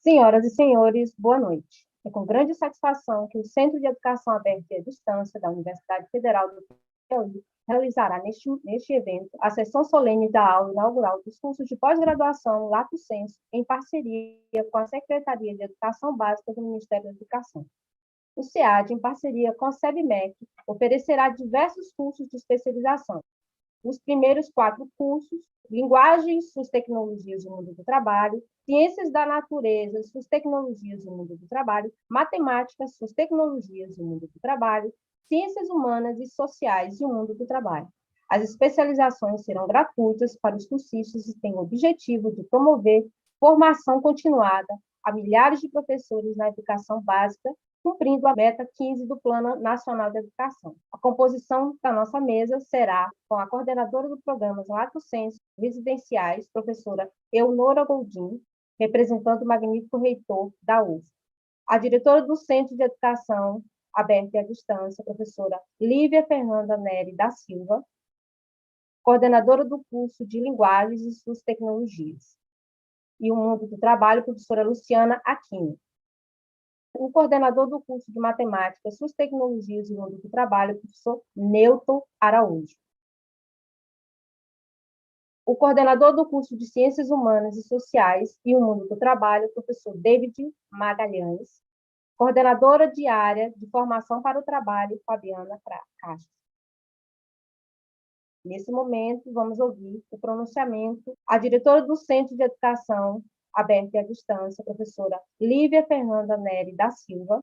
Senhoras e senhores, boa noite. É com grande satisfação que o Centro de Educação Aberta e à Distância da Universidade Federal do Piauí realizará neste evento a sessão solene da aula inaugural dos cursos de pós-graduação Lato Sensu, em parceria com a Secretaria de Educação Básica do Ministério da Educação. O SEAD, em parceria com a SEBMEC, oferecerá diversos cursos de especialização. Os primeiros 4 cursos: Linguagens, Suas Tecnologias e o Mundo do Trabalho; Ciências da Natureza, Suas Tecnologias e o Mundo do Trabalho; Matemática, Suas Tecnologias e o Mundo do Trabalho; Ciências Humanas e Sociais e o Mundo do Trabalho. As especializações serão gratuitas para os cursistas e têm o objetivo de promover formação continuada a milhares de professores na educação básica, cumprindo a meta 15 do Plano Nacional de Educação. A composição da nossa mesa será com a coordenadora do programa Lato Sensu Residenciais, professora Eunora Goldin, representando o magnífico reitor da UF. A diretora do Centro de Educação Aberta e à Distância, professora Lívia Fernanda Neri da Silva, coordenadora do curso de Linguagens e Suas Tecnologias e o Mundo do Trabalho, professora Luciana Aquino. O coordenador do curso de Matemática, Suas Tecnologias e o Mundo do Trabalho, professor Newton Araújo. O coordenador do curso de Ciências Humanas e Sociais e o Mundo do Trabalho, professor David Magalhães. Coordenadora de área de Formação para o Trabalho, Fabiana Castro. Nesse momento, vamos ouvir o pronunciamento. A diretora do Centro de Educação Aberta e à Distância, professora Lívia Fernanda Neri da Silva.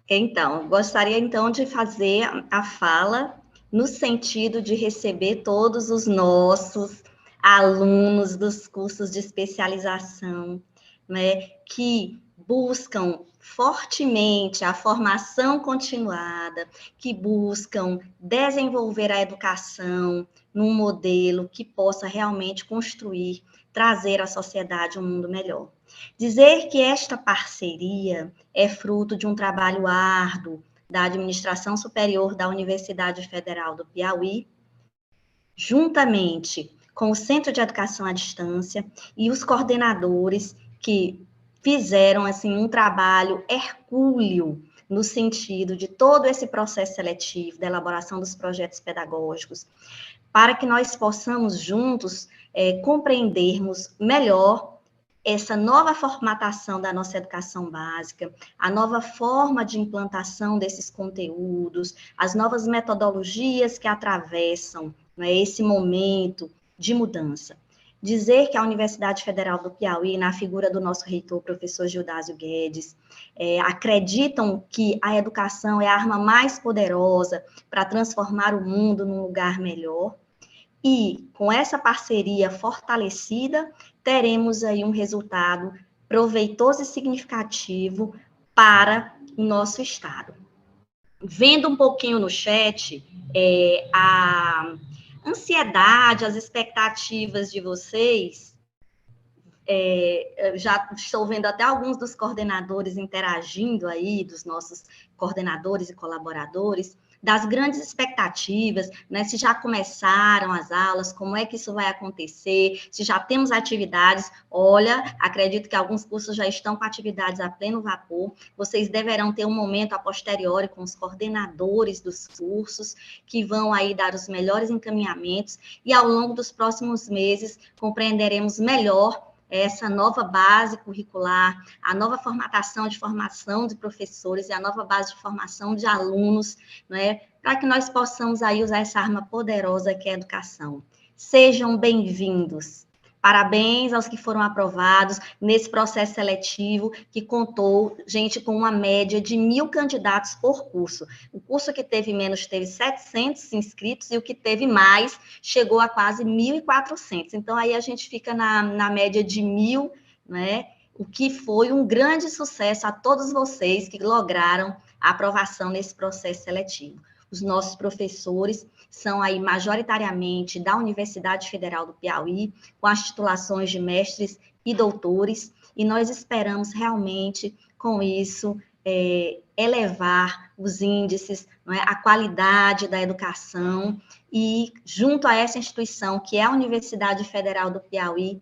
Então, gostaria então de fazer a fala no sentido de receber todos os nossos alunos dos cursos de especialização, né, que buscam fortemente a formação continuada, que buscam desenvolver a educação num modelo que possa realmente construir, trazer à sociedade um mundo melhor. Dizer que esta parceria é fruto de um trabalho árduo da Administração Superior da Universidade Federal do Piauí, juntamente com o Centro de Educação à Distância e os coordenadores que fizeram assim um trabalho hercúleo no sentido de todo esse processo seletivo, da elaboração dos projetos pedagógicos, para que nós possamos juntos compreendermos melhor essa nova formatação da nossa educação básica, a nova forma de implantação desses conteúdos, as novas metodologias que atravessam, né, esse momento de mudança. Dizer que a Universidade Federal do Piauí, na figura do nosso reitor, professor Gildásio Guedes, acreditam que a educação é a arma mais poderosa para transformar o mundo num lugar melhor. E com essa parceria fortalecida, teremos aí um resultado proveitoso e significativo para o nosso estado. Vendo um pouquinho no chat, a ansiedade, as expectativas de vocês, já estou vendo até alguns dos coordenadores interagindo aí, dos nossos coordenadores e colaboradores, das grandes expectativas, né? Se já começaram as aulas, como é que isso vai acontecer, se já temos atividades. Olha, acredito que alguns cursos já estão com atividades a pleno vapor. Vocês deverão ter um momento a posteriori com os coordenadores dos cursos, que vão aí dar os melhores encaminhamentos, e ao longo dos próximos meses compreenderemos melhor essa nova base curricular, a nova formatação de formação de professores e a nova base de formação de alunos, né, para que nós possamos aí usar essa arma poderosa que é a educação. Sejam bem-vindos. Parabéns aos que foram aprovados nesse processo seletivo, que contou, gente, com uma média de 1.000 candidatos por curso. O curso que teve menos teve 700 inscritos e o que teve mais chegou a quase 1.400. Então, aí a gente fica na média de 1.000, né? O que foi um grande sucesso a todos vocês que lograram a aprovação nesse processo seletivo. Os nossos professores são aí majoritariamente da Universidade Federal do Piauí, com as titulações de mestres e doutores, e nós esperamos realmente, com isso, elevar os índices, não é, a qualidade da educação, e junto a essa instituição, que é a Universidade Federal do Piauí,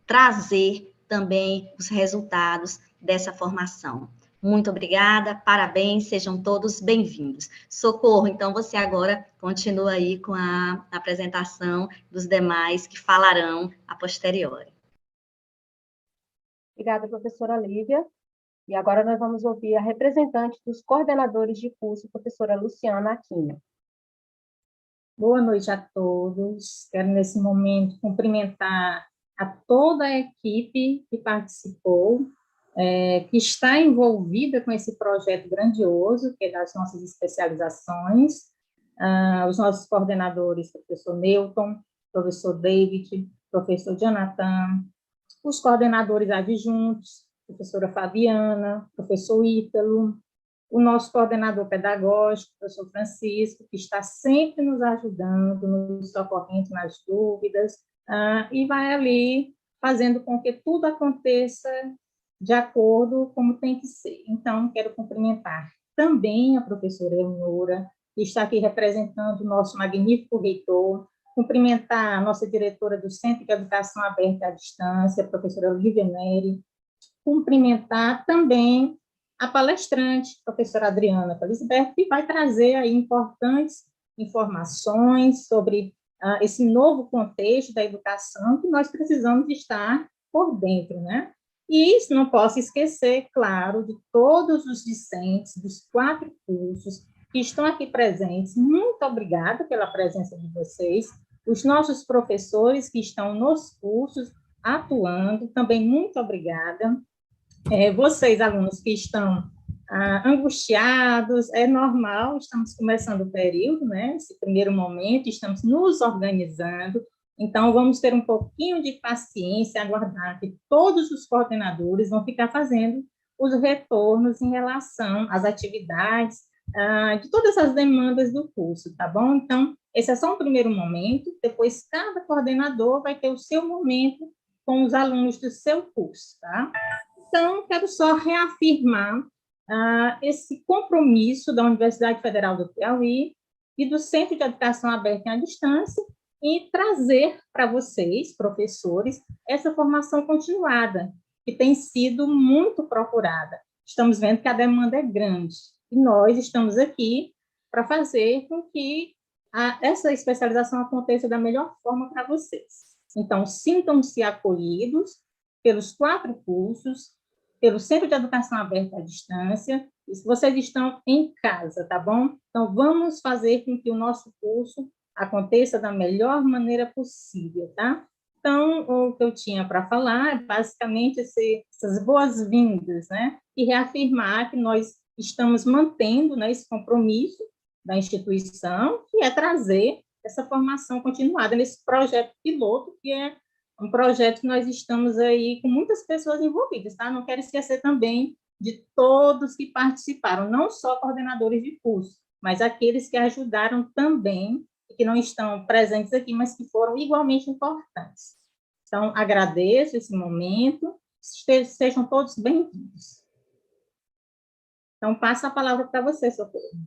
trazer também os resultados dessa formação. Muito obrigada, parabéns, sejam todos bem-vindos. Socorro, então você agora continua aí com a apresentação dos demais que falarão a posteriori. Obrigada, professora Lívia. E agora nós vamos ouvir a representante dos coordenadores de curso, professora Luciana Aquino. Boa noite a todos. Quero, nesse momento, cumprimentar a toda a equipe que participou, que está envolvida com esse projeto grandioso, que é das nossas especializações, os nossos coordenadores, professor Newton, professor David, professor Jonathan, os coordenadores adjuntos, professora Fabiana, professor Ítalo, o nosso coordenador pedagógico, professor Francisco, que está sempre nos ajudando, nos socorrendo nas dúvidas, e vai ali fazendo com que tudo aconteça de acordo como tem que ser. Então, quero cumprimentar também a professora Eleonora, que está aqui representando o nosso magnífico reitor, cumprimentar a nossa diretora do Centro de Educação Aberta à Distância, a professora Lívia Neri, cumprimentar também a palestrante, a professora Adriana Felisberto, que vai trazer aí importantes informações sobre esse novo contexto da educação que nós precisamos estar por dentro, né? E não posso esquecer, claro, de todos os discentes dos 4 cursos que estão aqui presentes. Muito obrigada pela presença de vocês. Os nossos professores que estão nos cursos atuando, também muito obrigada. Vocês, alunos que estão angustiados, é normal, estamos começando o período, né? Esse primeiro momento, estamos nos organizando, então vamos ter um pouquinho de paciência, aguardar que todos os coordenadores vão ficar fazendo os retornos em relação às atividades, de todas as demandas do curso, tá bom? Então, esse é só um primeiro momento, depois cada coordenador vai ter o seu momento com os alunos do seu curso, tá? Então, quero só reafirmar esse compromisso da Universidade Federal do Piauí e do Centro de Educação Aberta à Distância e trazer para vocês, professores, essa formação continuada, que tem sido muito procurada. Estamos vendo que a demanda é grande e nós estamos aqui para fazer com que essa especialização aconteça da melhor forma para vocês. Então, sintam-se acolhidos pelos 4 cursos, pelo Centro de Educação Aberta à Distância, e se vocês estão em casa, tá bom? Então, vamos fazer com que o nosso curso aconteça da melhor maneira possível, tá? Então, o que eu tinha para falar é basicamente essas boas-vindas, né? E reafirmar que nós estamos mantendo, né, esse compromisso da instituição, que é trazer essa formação continuada nesse projeto piloto, que é um projeto que nós estamos aí com muitas pessoas envolvidas, tá? Não quero esquecer também de todos que participaram, não só coordenadores de curso, mas aqueles que ajudaram também, e que não estão presentes aqui, mas que foram igualmente importantes. Então, agradeço esse momento, sejam todos bem-vindos. Então, passo a palavra para você, Socorro.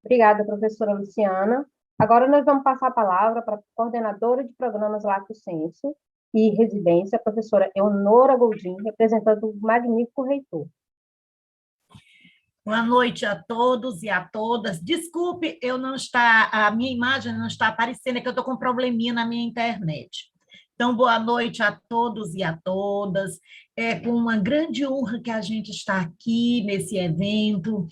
Obrigada, professora Luciana. Agora nós vamos passar a palavra para a coordenadora de programas Lato Sensu e Residência, a professora Eleonora Goldin, representando o magnífico reitor. Boa noite a todos e a todas. Desculpe, a minha imagem não está aparecendo, é que eu estou com um probleminha na minha internet. Então, boa noite a todos e a todas. É com uma grande honra que a gente está aqui nesse evento,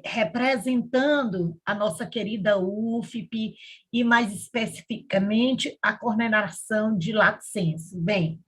representando a nossa querida UFP e, mais especificamente, a coordenação de Lato Sensu. Bem,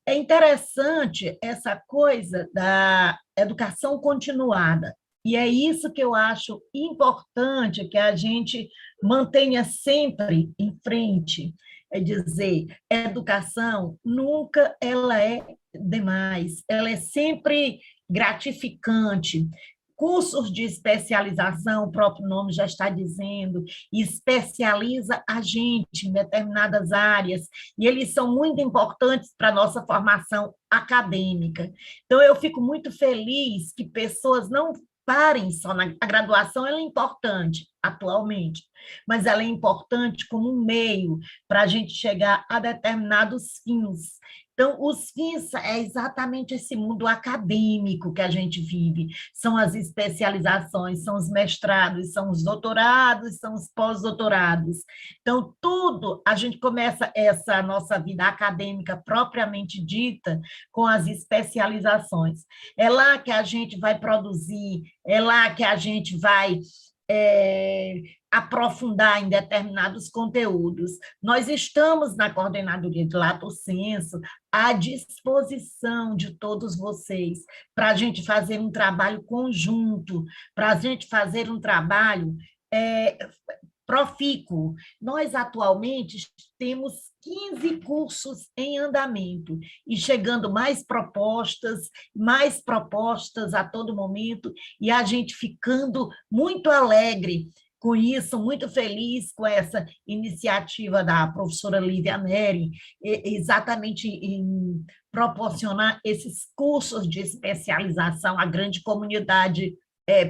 é interessante essa coisa da educação continuada, e é isso que eu acho importante que a gente mantenha sempre em frente, é dizer, a educação nunca ela é demais, ela é sempre gratificante. Cursos de especialização, o próprio nome já está dizendo, especializa a gente em determinadas áreas, e eles são muito importantes para a nossa formação acadêmica. Então, eu fico muito feliz que pessoas não parem só na a graduação, ela é importante atualmente, mas ela é importante como um meio para a gente chegar a determinados fins. Então, os fins é exatamente esse mundo acadêmico que a gente vive, são as especializações, são os mestrados, são os doutorados, são os pós-doutorados. Então, tudo, a gente começa essa nossa vida acadêmica propriamente dita com as especializações. É lá que a gente vai produzir, é lá que a gente vai aprofundar em determinados conteúdos. Nós estamos na Coordenadoria de Lato Sensu à disposição de todos vocês para a gente fazer um trabalho conjunto, para a gente fazer um trabalho profícuo. Nós, atualmente, temos 15 cursos em andamento e chegando mais propostas a todo momento, e a gente ficando muito alegre com isso, muito feliz com essa iniciativa da professora Lívia Neri, exatamente em proporcionar esses cursos de especialização à grande comunidade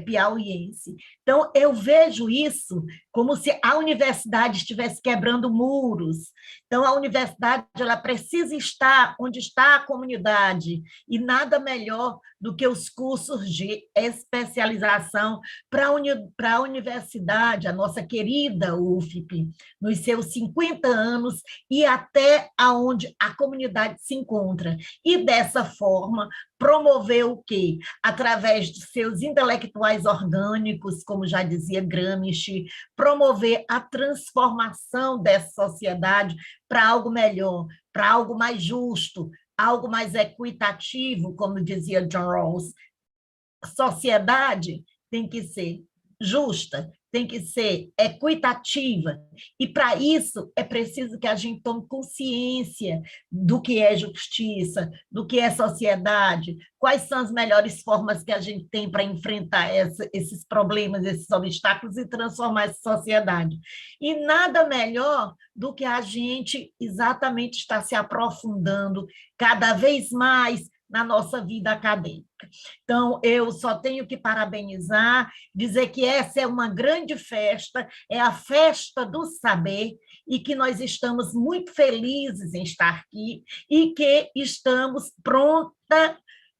piauiense. Então, eu vejo isso como se a universidade estivesse quebrando muros. Então, a universidade ela precisa estar onde está a comunidade, e nada melhor do que os cursos de especialização para a universidade, a nossa querida UFIP, nos seus 50 anos, e até aonde a comunidade se encontra. E, dessa forma, promover o quê? Através dos seus intelectuais orgânicos, como já dizia Gramsci, promover a transformação dessa sociedade para algo melhor, para algo mais justo, algo mais equitativo, como dizia John Rawls. A sociedade tem que ser justa, tem que ser equitativa, e para isso é preciso que a gente tome consciência do que é justiça, do que é sociedade, quais são as melhores formas que a gente tem para enfrentar esses problemas, esses obstáculos e transformar essa sociedade. E nada melhor do que a gente exatamente estar se aprofundando cada vez mais na nossa vida acadêmica. Então, eu só tenho que parabenizar, dizer que essa é uma grande festa, é a festa do saber, e que nós estamos muito felizes em estar aqui e que estamos prontas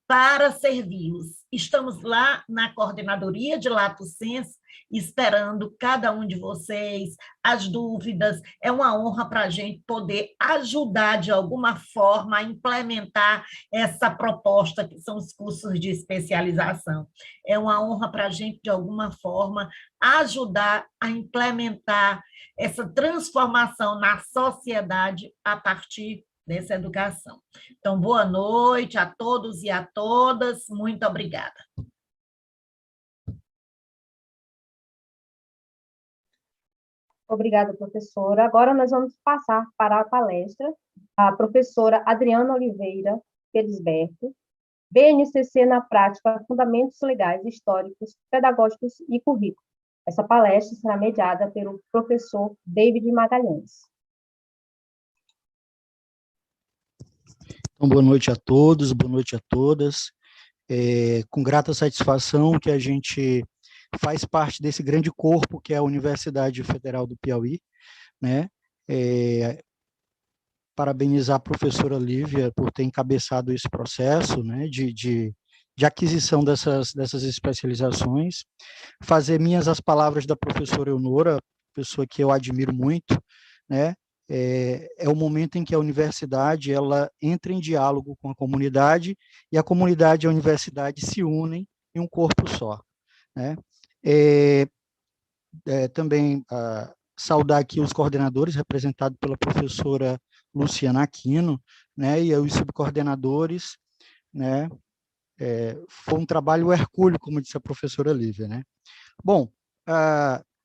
para servi-los. Estamos lá na Coordenadoria de Lato Sensu, esperando cada um de vocês, as dúvidas. É uma honra para a gente poder ajudar, de alguma forma, a implementar essa proposta, que são os cursos de especialização. É uma honra para a gente, de alguma forma, ajudar a implementar essa transformação na sociedade a partir dessa educação. Então, boa noite a todos e a todas. Muito obrigada. Obrigada, professora. Agora nós vamos passar para a palestra da professora Adriana Oliveira Felisberto, BNCC na prática, fundamentos legais, históricos, pedagógicos e currículo. Essa palestra será mediada pelo professor David Magalhães. Então, boa noite a todos, boa noite a todas. Com grata satisfação que a gente faz parte desse grande corpo que é a Universidade Federal do Piauí, né? Parabenizar a professora Lívia por ter encabeçado esse processo, né, de aquisição dessas especializações, fazer minhas as palavras da professora Eunora, pessoa que eu admiro muito, né? É o momento em que a universidade ela entra em diálogo com a comunidade, e a comunidade e a universidade se unem em um corpo só, né? Também saudar aqui os coordenadores, representados pela professora Luciana Aquino, né, e os subcoordenadores, né? Foi um trabalho hercúleo, como disse a professora Lívia, né? Bom,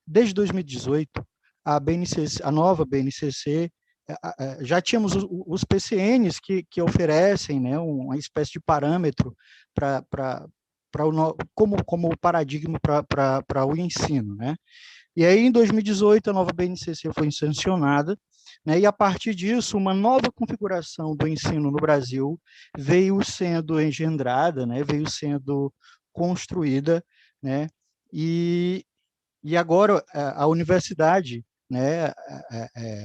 desde 2018, a nova BNCC, já tínhamos os PCNs que oferecem, né, uma espécie de parâmetro como paradigma para o ensino, né? E aí, em 2018, a nova BNCC foi sancionada, né, e a partir disso, uma nova configuração do ensino no Brasil veio sendo engendrada, né, veio sendo construída, né? E agora a universidade, né,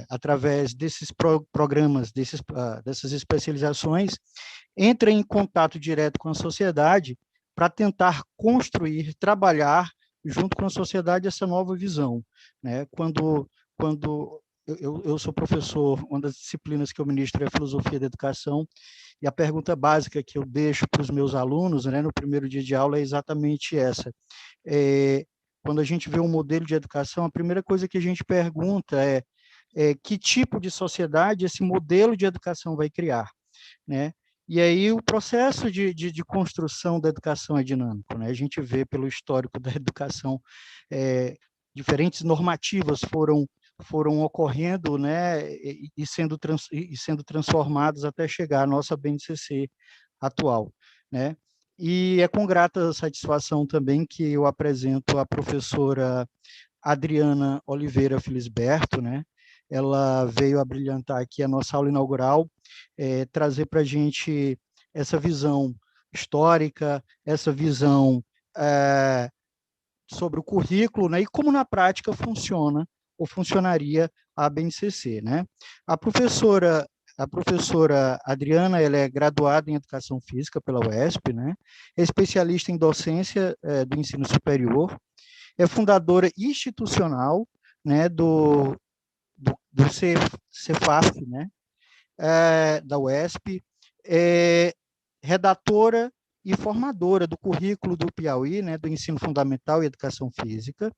através desses programas, dessas especializações, entra em contato direto com a sociedade para tentar construir, trabalhar junto com a sociedade essa nova visão, né? Quando eu sou professor, uma das disciplinas que eu ministro é a filosofia da educação, e a pergunta básica que eu deixo para os meus alunos, né, no primeiro dia de aula é exatamente essa. Quando a gente vê um modelo de educação, a primeira coisa que a gente pergunta é que tipo de sociedade esse modelo de educação vai criar, né? E aí o processo de construção da educação é dinâmico, né? A gente vê pelo histórico da educação, diferentes normativas foram ocorrendo, né, e sendo transformadas até chegar à nossa BNCC atual, né? E é com grata satisfação também que eu apresento a professora Adriana Oliveira Felisberto, né? Ela veio a brilhantar aqui a nossa aula inaugural, trazer para a gente essa visão histórica, essa visão sobre o currículo, né? E como na prática funciona ou funcionaria a BNCC, né? A professora Adriana, ela é graduada em Educação Física pela UESP, né? É especialista em docência do ensino superior, é fundadora institucional, né, do Cefaf, né, da UESP, redatora e formadora do currículo do Piauí, né, do ensino fundamental e educação física,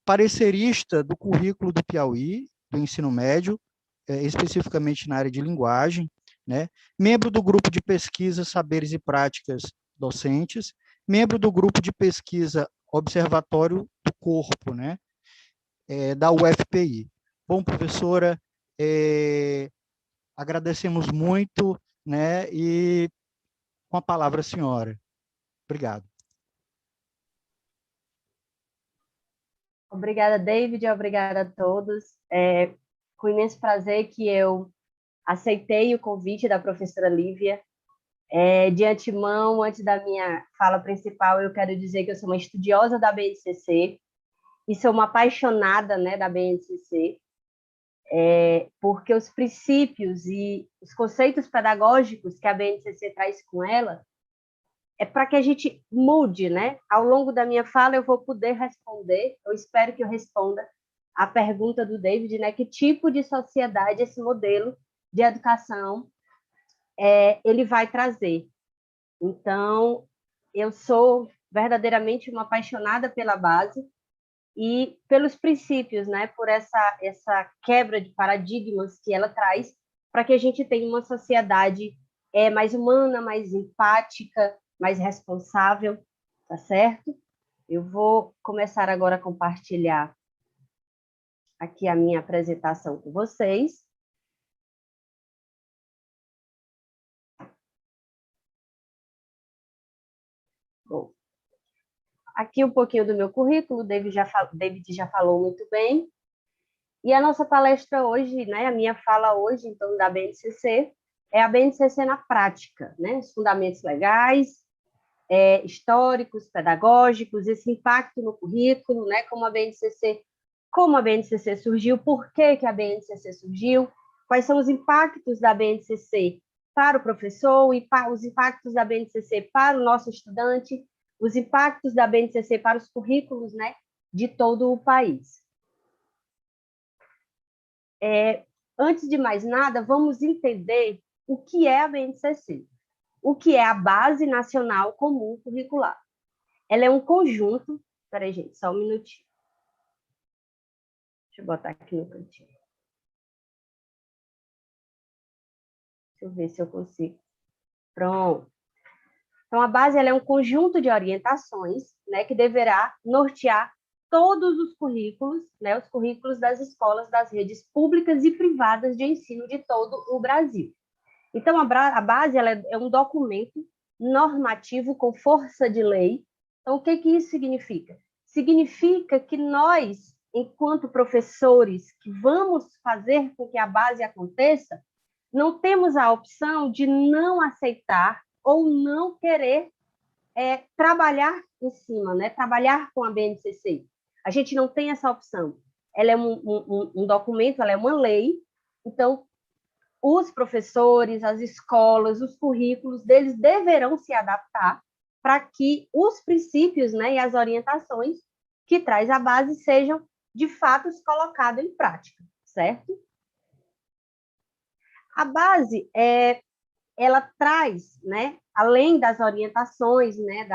parecerista do currículo do Piauí, do ensino médio, especificamente na área de linguagem, né, membro do grupo de pesquisa Saberes e Práticas Docentes, membro do grupo de pesquisa Observatório do Corpo, né, da UFPI. Bom, professora, agradecemos muito, né, e com a palavra a senhora. Obrigado. Obrigada, David, obrigada a todos. Com imenso prazer que eu aceitei o convite da professora Lívia. De antemão, antes da minha fala principal, eu quero dizer que eu sou uma estudiosa da BNCC e sou uma apaixonada, né, da BNCC, porque os princípios e os conceitos pedagógicos que a BNCC traz com ela é para que a gente mude, né? Ao longo da minha fala eu vou poder responder, eu espero que eu responda a pergunta do David, né? Que tipo de sociedade esse modelo de educação ele vai trazer. Então, eu sou verdadeiramente uma apaixonada pela base e pelos princípios, né? Por essa quebra de paradigmas que ela traz para que a gente tenha uma sociedade mais humana, mais empática, mais responsável, tá certo? Eu vou começar agora a compartilhar aqui a minha apresentação com vocês. Bom, aqui um pouquinho do meu currículo, o David já falou muito bem. E a nossa palestra hoje, né, a minha fala hoje, então, da BNCC, é a BNCC na prática, né? Os fundamentos legais, históricos, pedagógicos, esse impacto no currículo, né? Como a BNCC surgiu, por que a BNCC surgiu, quais são os impactos da BNCC para o professor, os impactos da BNCC para o nosso estudante, os impactos da BNCC para os currículos, né, de todo o país. Antes de mais nada, vamos entender o que é a BNCC. O que é a Base Nacional Comum Curricular? Ela é um conjunto... Espera aí, gente, só um minutinho. Deixa eu botar aqui no cantinho. Deixa eu ver se eu consigo. Pronto. Então, a base ela é um conjunto de orientações, né, que deverá nortear todos os currículos, né, os currículos das escolas, das redes públicas e privadas de ensino de todo o Brasil. Então, a base ela é um documento normativo com força de lei. Então, o que isso significa? Significa que nós, enquanto professores, que vamos fazer com que a base aconteça, não temos a opção de não aceitar ou não querer trabalhar em cima, né? Trabalhar com a BNCC. A gente não tem essa opção. Ela é um documento, ela é uma lei, então os professores, as escolas, os currículos deles deverão se adaptar para que os princípios, né, e as orientações que traz a base sejam, de fato, colocados em prática, certo? A base, ela traz, né, além das orientações, né,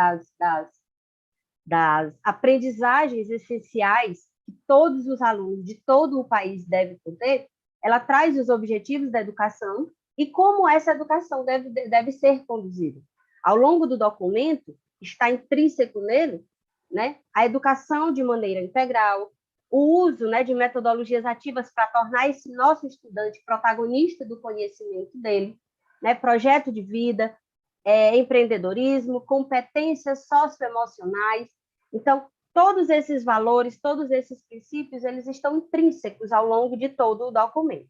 das aprendizagens essenciais que todos os alunos de todo o país devem ter, ela traz os objetivos da educação e como essa educação deve ser conduzida. Ao longo do documento, está intrínseco nele, né, a educação de maneira integral, o uso, né, de metodologias ativas para tornar esse nosso estudante protagonista do conhecimento dele, né, projeto de vida, empreendedorismo, competências socioemocionais. Então, todos esses valores, todos esses princípios, eles estão intrínsecos ao longo de todo o documento.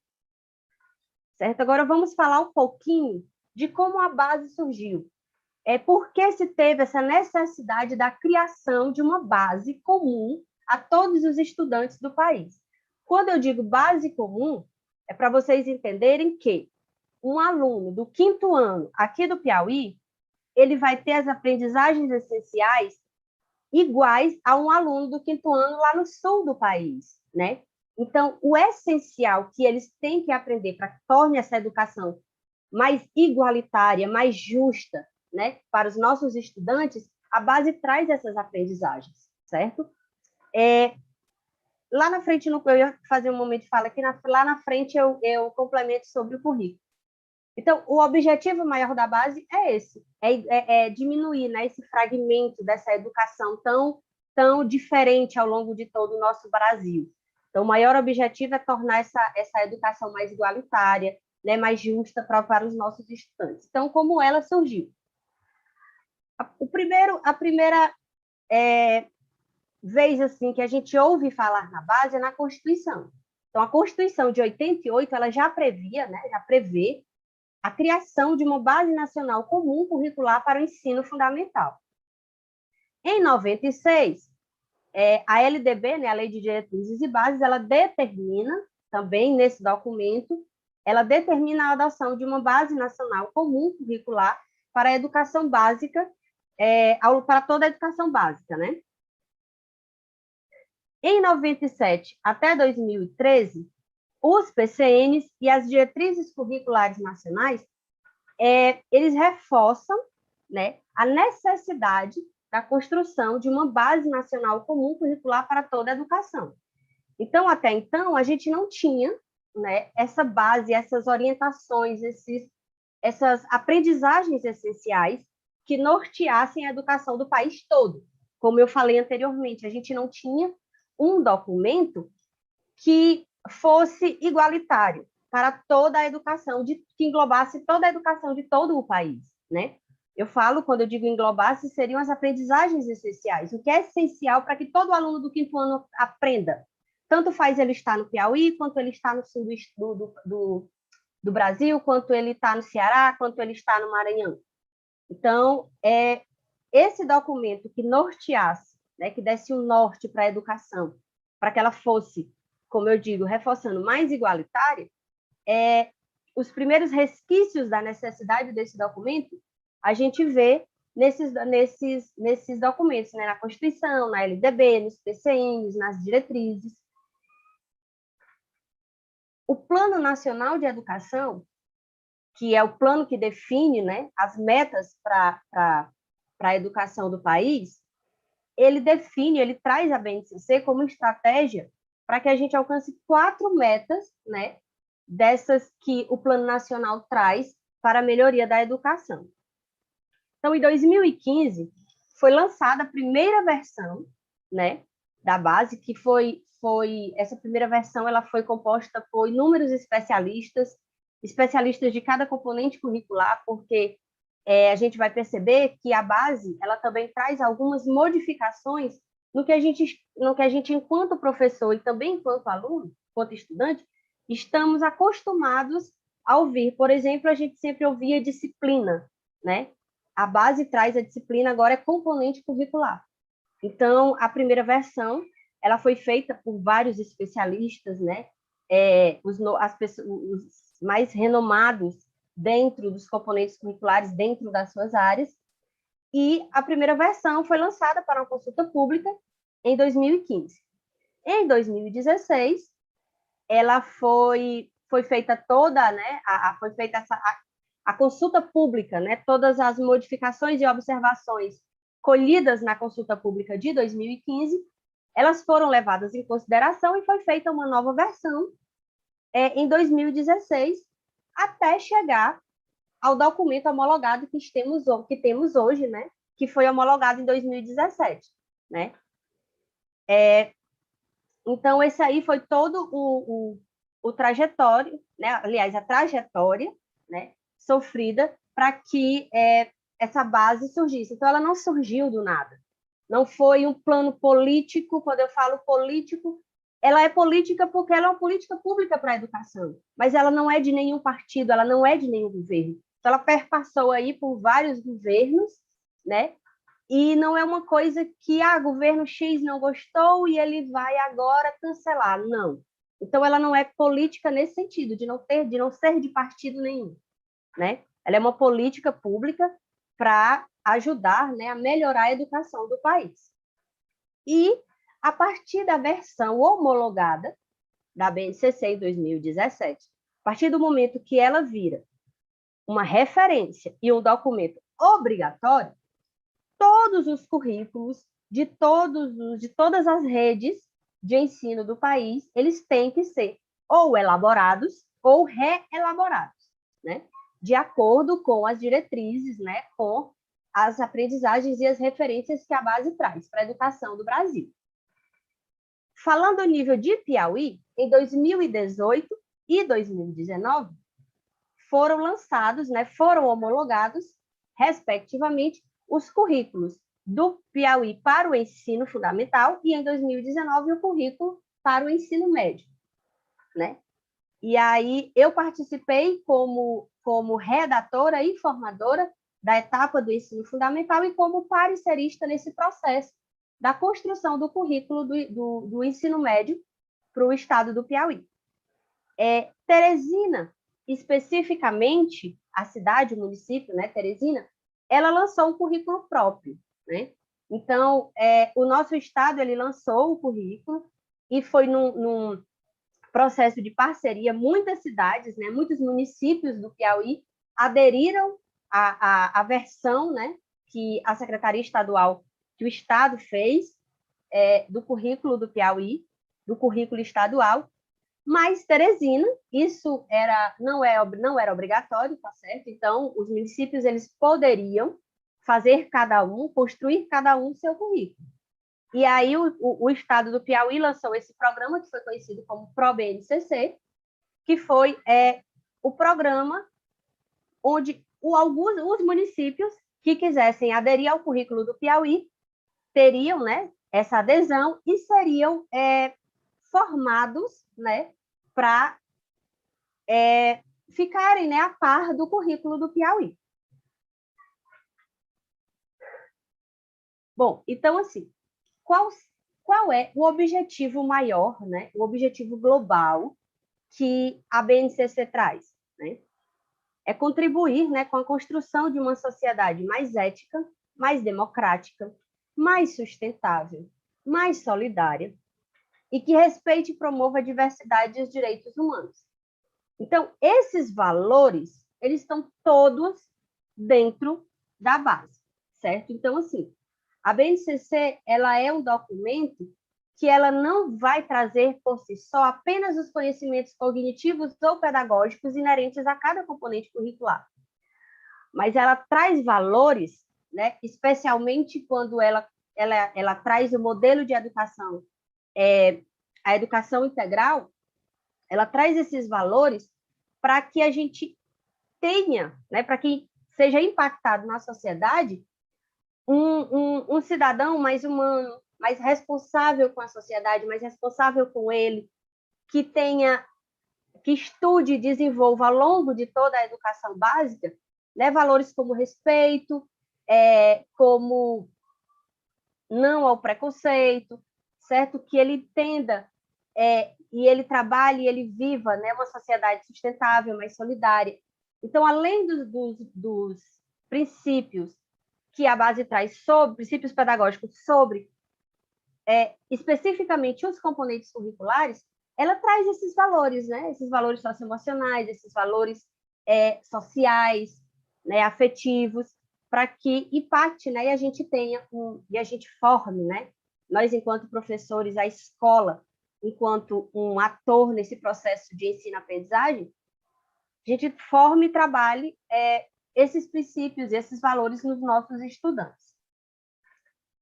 Certo? Agora, vamos falar um pouquinho de como a base surgiu. Por que se teve essa necessidade da criação de uma base comum a todos os estudantes do país? Quando eu digo base comum, é para vocês entenderem que um aluno do 5º ano aqui do Piauí, ele vai ter as aprendizagens essenciais iguais a um aluno do 5º ano lá no sul do país, né? Então, o essencial que eles têm que aprender para que torne essa educação mais igualitária, mais justa, né, para os nossos estudantes, a base traz essas aprendizagens, certo? Lá na frente, eu ia fazer um momento de fala aqui, lá na frente eu complemento sobre o currículo. Então, o objetivo maior da base é esse, diminuir, né, esse fragmento dessa educação tão diferente ao longo de todo o nosso Brasil. Então, o maior objetivo é tornar essa educação mais igualitária, né, mais justa para os nossos estudantes. Então, como ela surgiu? A primeira vez assim, que a gente ouve falar na base é na Constituição. Então, a Constituição de 88 ela já previa, né, já prevê a criação de uma base nacional comum curricular para o ensino fundamental. Em 96, a LDB, né, a Lei de Diretrizes e Bases, ela determina, também nesse documento, ela determina a adoção de uma base nacional comum curricular para a educação básica, para toda a educação básica, né? Em 97 até 2013, os PCNs e as diretrizes curriculares nacionais, eles reforçam, né, a necessidade da construção de uma base nacional comum curricular para toda a educação. Então, até então, a gente não tinha, né, essa base, essas orientações, essas aprendizagens essenciais que norteassem a educação do país todo. Como eu falei anteriormente, a gente não tinha um documento que fosse igualitário para toda a educação, que englobasse toda a educação de todo o país, né? Eu falo, quando eu digo englobasse, seriam as aprendizagens essenciais, o que é essencial para que todo aluno do 5º ano aprenda. Tanto faz ele estar no Piauí, quanto ele está no sul do Brasil, quanto ele está no Ceará, quanto ele está no Maranhão. Então, esse documento que norteasse, né, que desse um norte para a educação, para que ela fosse, como eu digo, reforçando mais igualitária, os primeiros resquícios da necessidade desse documento, a gente vê nesses documentos, né, na Constituição, na LDB, nos PCNs, nas diretrizes. O Plano Nacional de Educação, que é o plano que define, né, as metas para a educação do país, ele traz a BNCC como estratégia para que a gente alcance 4 metas, né, dessas que o Plano Nacional traz para a melhoria da educação. Então, em 2015, foi lançada a primeira versão, né, da base, que essa primeira versão ela foi composta por inúmeros especialistas de cada componente curricular, porque a gente vai perceber que a base ela também traz algumas modificações no que a gente, enquanto professor e também enquanto aluno, enquanto estudante, estamos acostumados a ouvir. Por exemplo, a gente sempre ouvia disciplina, né? A base traz a disciplina, agora é componente curricular. Então, a primeira versão, ela foi feita por vários especialistas, né? Os mais renomados dentro dos componentes curriculares, dentro das suas áreas, e a primeira versão foi lançada para uma consulta pública em 2015. Em 2016, ela foi feita toda, né? Foi feita a consulta pública, né? Todas as modificações e observações colhidas na consulta pública de 2015, elas foram levadas em consideração e foi feita uma nova versão em 2016, até chegar ao documento homologado que temos hoje, né? Que foi homologado em 2017, né? Então, esse aí foi todo o trajetório, né? Aliás, a trajetória, né? Sofrida para que essa base surgisse. Então, ela não surgiu do nada. Não foi um plano político. Quando eu falo político, ela é política porque ela é uma política pública para a educação, mas ela não é de nenhum partido, ela não é de nenhum governo. Então, ela perpassou aí por vários governos, né? E não é uma coisa que governo X não gostou e ele vai agora cancelar. Não. Então, ela não é política nesse sentido, de não ser de partido nenhum, né? Ela é uma política pública para ajudar, né, a melhorar a educação do país. E, a partir da versão homologada da BNCC em 2017, a partir do momento que ela vira uma referência e um documento obrigatório, todos os currículos de todas as redes de ensino do país, eles têm que ser ou elaborados ou reelaborados, né? De acordo com as diretrizes, né? Com as aprendizagens e as referências que a base traz para a educação do Brasil. Falando a nível de Piauí, em 2018 e 2019, foram lançados, né? Foram homologados, respectivamente, os currículos do Piauí para o ensino fundamental e, em 2019, o currículo para o ensino médio, né? E aí eu participei como redatora e formadora da etapa do ensino fundamental e como parecerista nesse processo da construção do currículo do ensino médio para o estado do Piauí. Teresina, especificamente, a cidade, o município, né, Teresina, ela lançou um currículo próprio, né? Então, o nosso estado, ele lançou o currículo e foi num processo de parceria, muitas cidades, né, muitos municípios do Piauí aderiram à versão, né, que a Secretaria Estadual, que o Estado fez do currículo do Piauí, do currículo estadual, mas Teresina, isso não era obrigatório, tá certo? Então, os municípios eles poderiam construir cada um seu currículo. E aí o estado do Piauí lançou esse programa que foi conhecido como ProBNCC, que foi o programa onde os municípios que quisessem aderir ao currículo do Piauí teriam, né, essa adesão e seriam formados, né, para ficarem, né, a par do currículo do Piauí. Bom, então, assim, qual é o objetivo maior, né, o objetivo global que a BNCC traz, né? É contribuir, né, com a construção de uma sociedade mais ética, mais democrática, mais sustentável, mais solidária, e que respeite e promova a diversidade e os direitos humanos. Então, esses valores, eles estão todos dentro da base, certo? Então, assim, a BNCC, ela é um documento que ela não vai trazer por si só apenas os conhecimentos cognitivos ou pedagógicos inerentes a cada componente curricular, mas ela traz valores, né, especialmente quando ela traz o modelo de educação, a educação integral, ela traz esses valores para que a gente tenha, né, para que seja impactado na sociedade um cidadão mais humano, mais responsável com a sociedade, mais responsável com ele, que estude e desenvolva ao longo de toda a educação básica, né, valores como respeito, como não ao preconceito, certo? Que ele entenda e ele trabalhe e ele viva, né, uma sociedade sustentável, mais solidária. Então, além dos princípios que a base traz sobre, princípios pedagógicos sobre especificamente os componentes curriculares, ela traz esses valores, né? Esses valores socioemocionais, esses valores sociais, né, afetivos, para que impacte, né, e a gente tenha e a gente forme, né? Nós, enquanto professores, a escola, enquanto um ator nesse processo de ensino-aprendizagem, a gente forme e trabalhe esses princípios, esses valores nos nossos estudantes,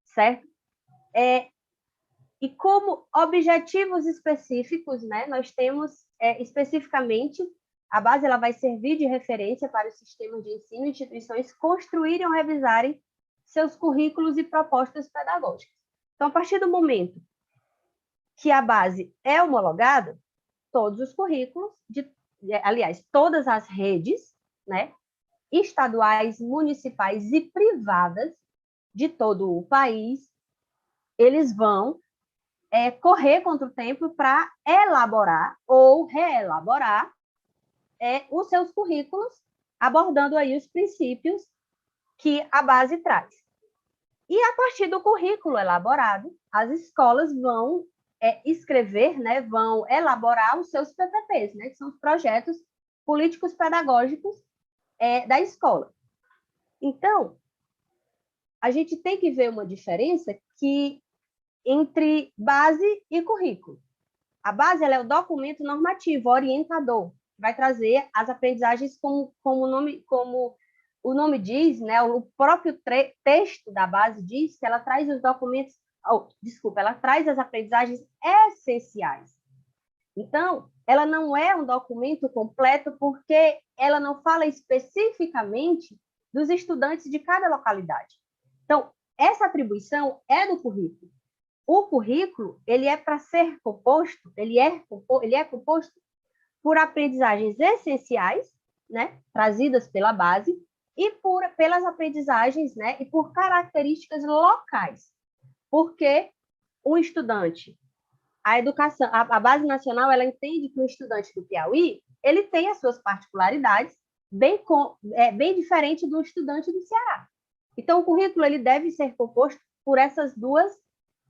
certo? E como objetivos específicos, né, nós temos especificamente a base, ela vai servir de referência para o sistema de ensino e instituições construírem ou revisarem seus currículos e propostas pedagógicas. Então, a partir do momento que a base é homologada, todos os currículos, aliás, todas as redes, né, estaduais, municipais e privadas de todo o país, eles vão correr contra o tempo para elaborar ou reelaborar os seus currículos, abordando aí os princípios que a base traz. E a partir do currículo elaborado, as escolas vão escrever, né, vão elaborar os seus PPPs, né, que são os projetos políticos pedagógicos da escola. Então, a gente tem que ver uma diferença entre base e currículo. A base, ela é o documento normativo, orientador, que vai trazer as aprendizagens como o nome diz, né, o próprio texto da base diz que ela traz os documentos, ela traz as aprendizagens essenciais. Então, ela não é um documento completo porque ela não fala especificamente dos estudantes de cada localidade. Então, essa atribuição é do currículo. O currículo, ele é para ser composto, ele é composto por aprendizagens essenciais, né, trazidas pela base, e pelas aprendizagens, né, e por características locais. Porque o estudante, a base nacional, ela entende que o estudante do Piauí, ele tem as suas particularidades bem diferente do estudante do Ceará. Então, o currículo, ele deve ser composto por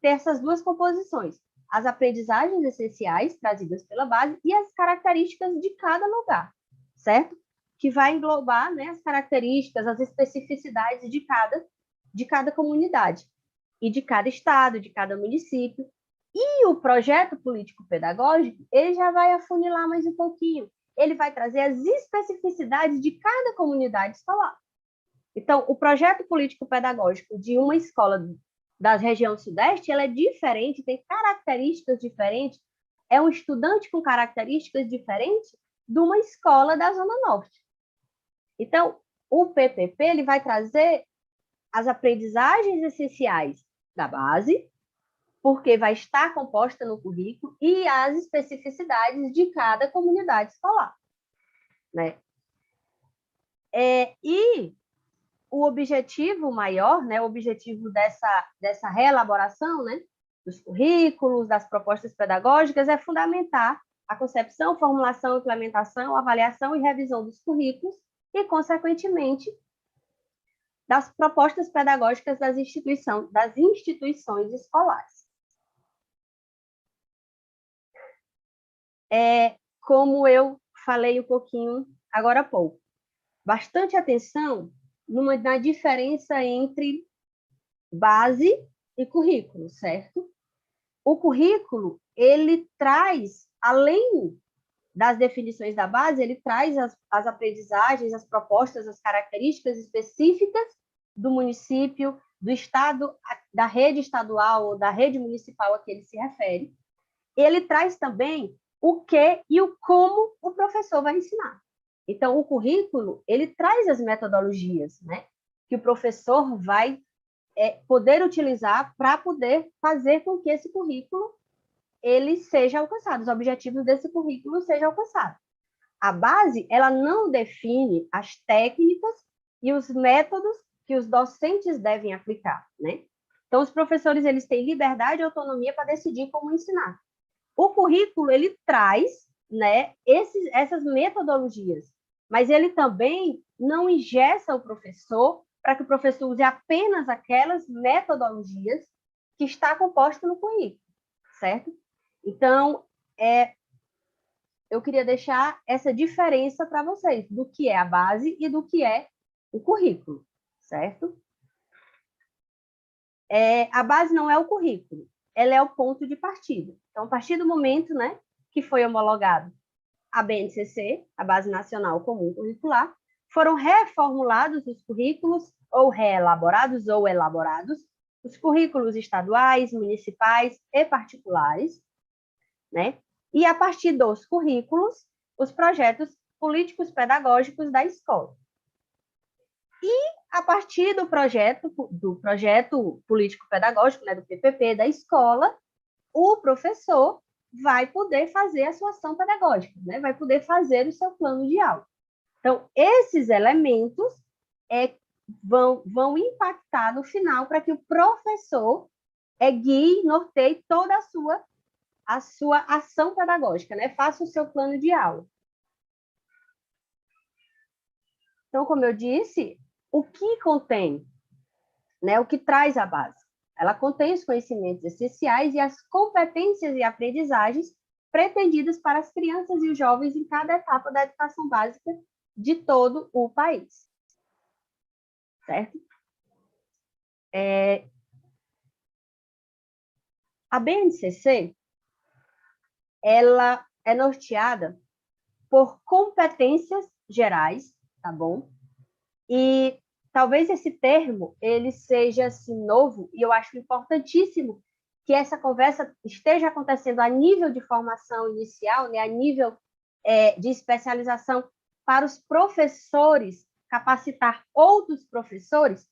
ter essas duas composições, as aprendizagens essenciais trazidas pela base e as características de cada lugar, certo? Que vai englobar, né, as características, as especificidades de cada comunidade e de cada estado, de cada município. E o projeto político-pedagógico, ele já vai afunilar mais um pouquinho. Ele vai trazer as especificidades de cada comunidade escolar. Então, o projeto político-pedagógico de uma escola da região sudeste, ela é diferente, tem características diferentes, é um estudante com características diferentes de uma escola da Zona Norte. Então, o PPP, ele vai trazer as aprendizagens essenciais da base, porque vai estar composta no currículo, e as especificidades de cada comunidade escolar, né? E o objetivo maior, né, o objetivo dessa reelaboração, né, dos currículos, das propostas pedagógicas, é fundamentar a concepção, formulação, implementação, avaliação e revisão dos currículos e, consequentemente, das propostas pedagógicas das instituições escolares. Como eu falei um pouquinho agora há pouco, bastante atenção na diferença entre base e currículo, certo? O currículo, ele traz, além das definições da base, ele traz as aprendizagens, as propostas, as características específicas do município, do estado, da rede estadual ou da rede municipal a que ele se refere. Ele traz também o que e o como o professor vai ensinar. Então, o currículo, ele traz as metodologias, né, que o professor vai poder utilizar para poder fazer com que esse currículo ele seja alcançado, os objetivos desse currículo sejam alcançados. A base, ela não define as técnicas e os métodos que os docentes devem aplicar, né? Então, os professores, eles têm liberdade e autonomia para decidir como ensinar. O currículo, ele traz, né, essas metodologias, mas ele também não engessa o professor para que o professor use apenas aquelas metodologias que está composta no currículo, certo? Então, eu queria deixar essa diferença para vocês, do que é a base e do que é o currículo, certo? A base não é o currículo, ela é o ponto de partida. Então, a partir do momento, né, que foi homologado a BNCC, a Base Nacional Comum Curricular, foram reformulados os currículos, ou reelaborados ou elaborados, os currículos estaduais, municipais e particulares, né? E, a partir dos currículos, os projetos políticos pedagógicos da escola. E, a partir do projeto político pedagógico, né, do PPP da escola, o professor vai poder fazer a sua ação pedagógica, né? Vai poder fazer o seu plano de aula. Então, esses elementos vão impactar no final para que o professor guie, norteie toda a sua ação pedagógica, né? Faça o seu plano de aula. Então, como eu disse, o que contém, né? O que traz a base? Ela contém os conhecimentos essenciais e as competências e aprendizagens pretendidas para as crianças e os jovens em cada etapa da educação básica de todo o país. Certo? A BNCC, ela é norteada por competências gerais, tá bom? E talvez esse termo, ele seja assim, novo, e eu acho importantíssimo que essa conversa esteja acontecendo a nível de formação inicial, né, a nível de especialização, para os professores, capacitar outros professores,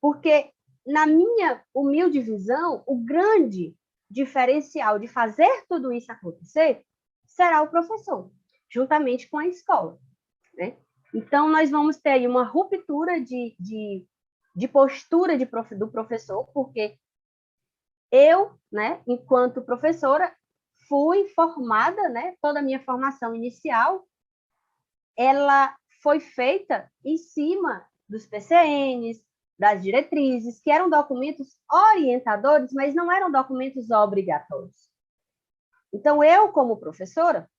porque, na minha humilde visão, o grande diferencial de fazer tudo isso acontecer será o professor, juntamente com a escola, né? Então, nós vamos ter aí uma ruptura de postura do professor, porque eu, né, enquanto professora, fui formada, né, toda a minha formação inicial, ela foi feita em cima dos PCNs, das diretrizes, que eram documentos orientadores, mas não eram documentos obrigatórios. Então, eu, como professora,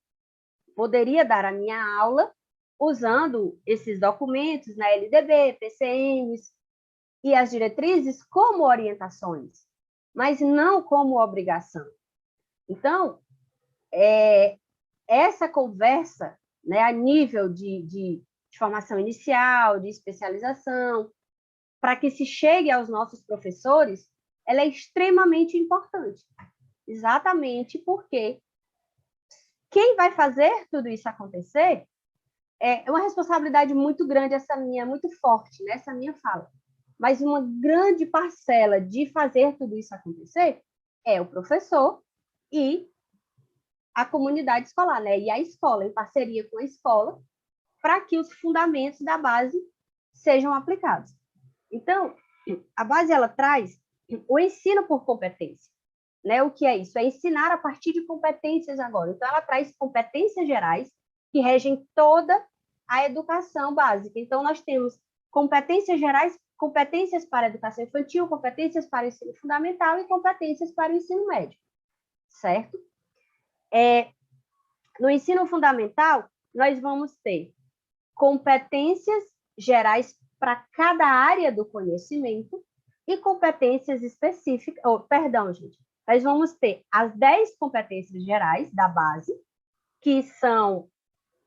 poderia dar a minha aula usando esses documentos, na LDB, PCNs e as diretrizes como orientações, mas não como obrigação. Então, essa conversa, né, a nível de formação inicial, de especialização, para que se chegue aos nossos professores, ela é extremamente importante. Exatamente porque quem vai fazer tudo isso acontecer é uma responsabilidade muito grande, muito forte, né, essa minha fala. Mas uma grande parcela de fazer tudo isso acontecer é o professor e a comunidade escolar, né? E a escola, em parceria com a escola, para que os fundamentos da base sejam aplicados. Então, a base, ela traz o ensino por competência, né? O que é isso? É ensinar a partir de competências agora. Então, ela traz competências gerais que regem toda a educação básica. Então, nós temos competências gerais, competências para a educação infantil, competências para o ensino fundamental e competências para o ensino médio, certo? No ensino fundamental, nós vamos ter competências gerais para cada área do conhecimento e competências específicas, nós vamos ter as 10 competências gerais da base, que são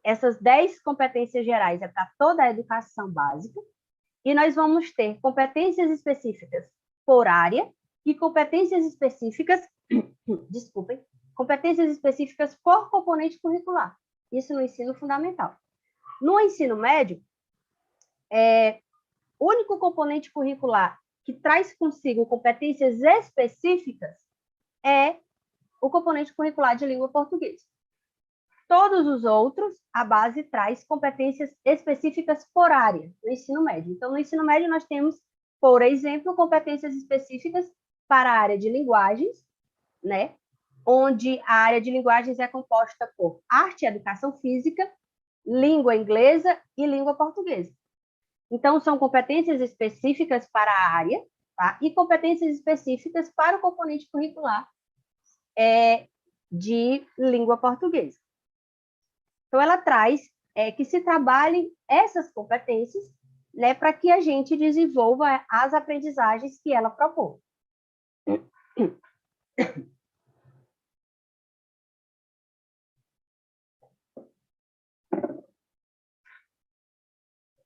essas 10 competências gerais para toda a educação básica, e nós vamos ter competências específicas por área e competências específicas, competências específicas por componente curricular. Isso no ensino fundamental. No ensino médio, o único componente curricular que traz consigo competências específicas é o componente curricular de língua portuguesa. Todos os outros, a base traz competências específicas por área no ensino médio. Então, no ensino médio, nós temos, por exemplo, competências específicas para a área de linguagens, né? Onde a área de linguagens é composta por arte e educação física, língua inglesa e língua portuguesa. Então, são competências específicas para a área, tá? E competências específicas para o componente curricular de língua portuguesa. Então, ela traz que se trabalhem essas competências, né, para que a gente desenvolva as aprendizagens que ela propõe.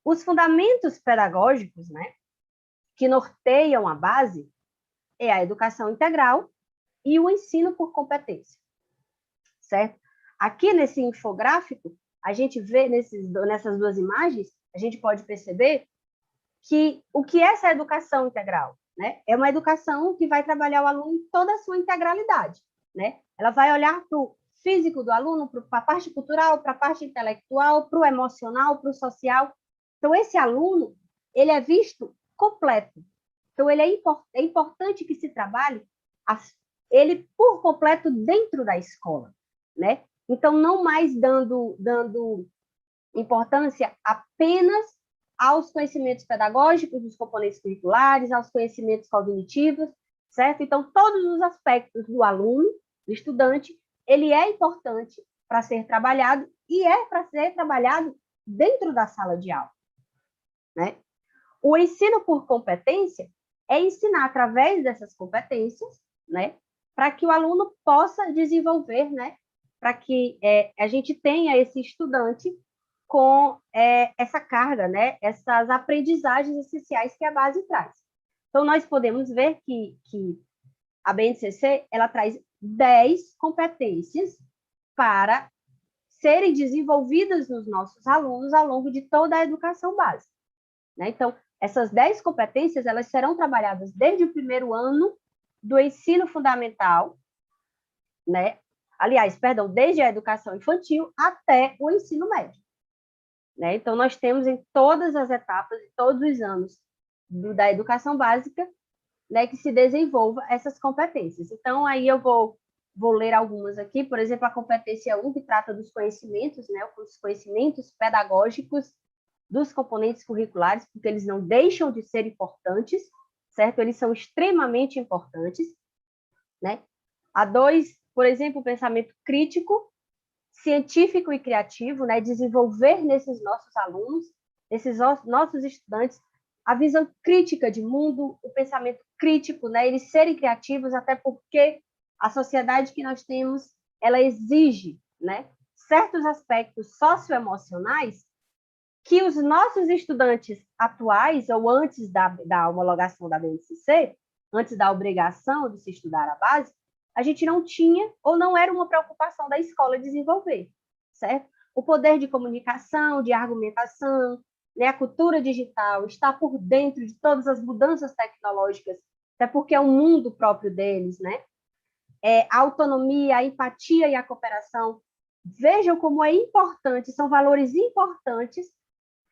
Os fundamentos pedagógicos, né, que norteiam a base é a educação integral e o ensino por competência, certo? Aqui nesse infográfico, a gente vê nessas duas imagens, a gente pode perceber que o que é essa educação integral, né? É uma educação que vai trabalhar o aluno em toda a sua integralidade, né? Ela vai olhar para o físico do aluno, para a parte cultural, para a parte intelectual, para o emocional, para o social. Então, esse aluno, ele é visto completo. Então, ele é importante que se trabalhe ele por completo dentro da escola, né? Então, não mais dando importância apenas aos conhecimentos pedagógicos, dos componentes curriculares, aos conhecimentos cognitivos, certo? Então, todos os aspectos do aluno, do estudante, ele é importante para ser trabalhado e é para ser trabalhado dentro da sala de aula, né? O ensino por competência é ensinar através dessas competências, né, para que o aluno possa desenvolver, né, para que a gente tenha esse estudante com essa carga, né, essas aprendizagens essenciais que a base traz. Então, nós podemos ver que a BNCC, ela traz 10 competências para serem desenvolvidas nos nossos alunos ao longo de toda a educação básica, né? Então, essas 10 competências, elas serão trabalhadas desde o primeiro ano do ensino fundamental, né? Aliás, perdão, desde a educação infantil até o ensino médio, né? Então, nós temos em todas as etapas, em todos os anos da educação básica, né, que se desenvolva essas competências. Então, aí eu vou ler algumas aqui, por exemplo, a competência 1, que trata dos conhecimentos, né, os conhecimentos pedagógicos dos componentes curriculares, porque eles não deixam de ser importantes, certo? Eles são extremamente importantes, né? A 2, por exemplo, o pensamento crítico, científico e criativo, né? Desenvolver nesses nossos alunos, nesses nossos estudantes, a visão crítica de mundo, o pensamento crítico, né? Eles serem criativos, até porque a sociedade que nós temos, ela exige, né, certos aspectos socioemocionais que os nossos estudantes atuais, ou antes da homologação da BNCC, antes da obrigação de se estudar a base, a gente não tinha, ou não era uma preocupação da escola desenvolver, certo? O poder de comunicação, de argumentação, né, a cultura digital, estar por dentro de todas as mudanças tecnológicas, até porque é um mundo próprio deles, né? A autonomia, a empatia e a cooperação, vejam como é importante, são valores importantes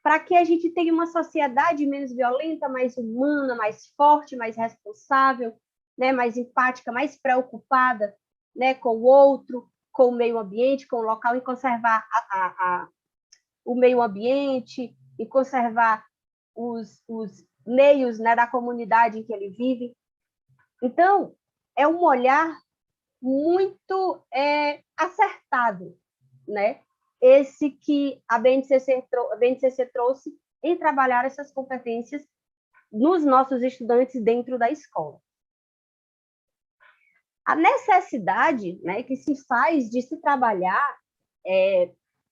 para que a gente tenha uma sociedade menos violenta, mais humana, mais forte, mais responsável, né, mais empática, mais preocupada, né, com o outro, com o meio ambiente, com o local, e conservar o meio ambiente, e conservar os meios, né, da comunidade em que ele vive. Então, é um olhar muito acertado, né? Esse que a BNCC trouxe em trabalhar essas competências nos nossos estudantes dentro da escola. A necessidade, né, que se faz de se trabalhar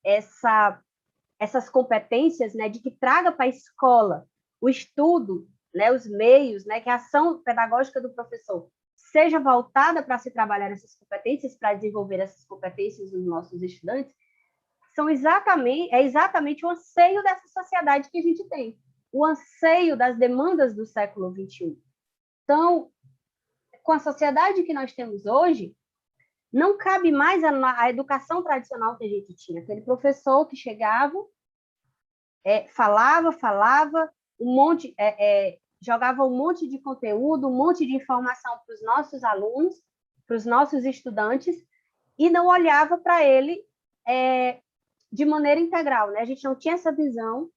essas competências, né, de que traga para a escola o estudo, né, os meios, né, que a ação pedagógica do professor seja voltada para se trabalhar essas competências, para desenvolver essas competências nos nossos estudantes, é exatamente o anseio dessa sociedade que a gente tem, o anseio das demandas do século XXI. Então, com a sociedade que nós temos hoje, não cabe mais a educação tradicional que a gente tinha, aquele professor que chegava, falava, um monte, jogava um monte de conteúdo, um monte de informação para os nossos alunos, para os nossos estudantes, e não olhava para ele de maneira integral, né? A gente não tinha essa visão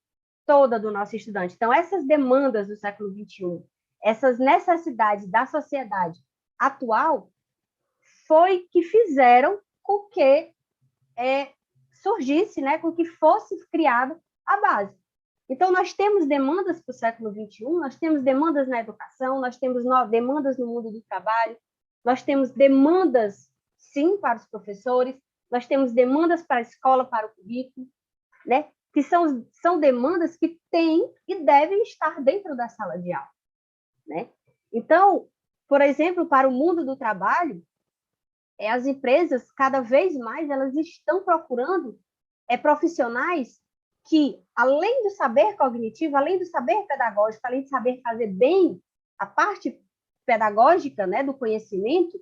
toda do nosso estudante. Então, essas demandas do século XXI, essas necessidades da sociedade atual, foi que fizeram com que surgisse, né, com que fosse criada a base. Então, nós temos demandas para o século XXI, nós temos demandas na educação, nós temos demandas no mundo do trabalho, nós temos demandas, sim, para os professores, nós temos demandas para a escola, para o currículo, né, que são demandas que têm e devem estar dentro da sala de aula, né? Então, por exemplo, para o mundo do trabalho, as empresas, cada vez mais, elas estão procurando profissionais que, além do saber cognitivo, além do saber pedagógico, além de saber fazer bem a parte pedagógica, né, do conhecimento,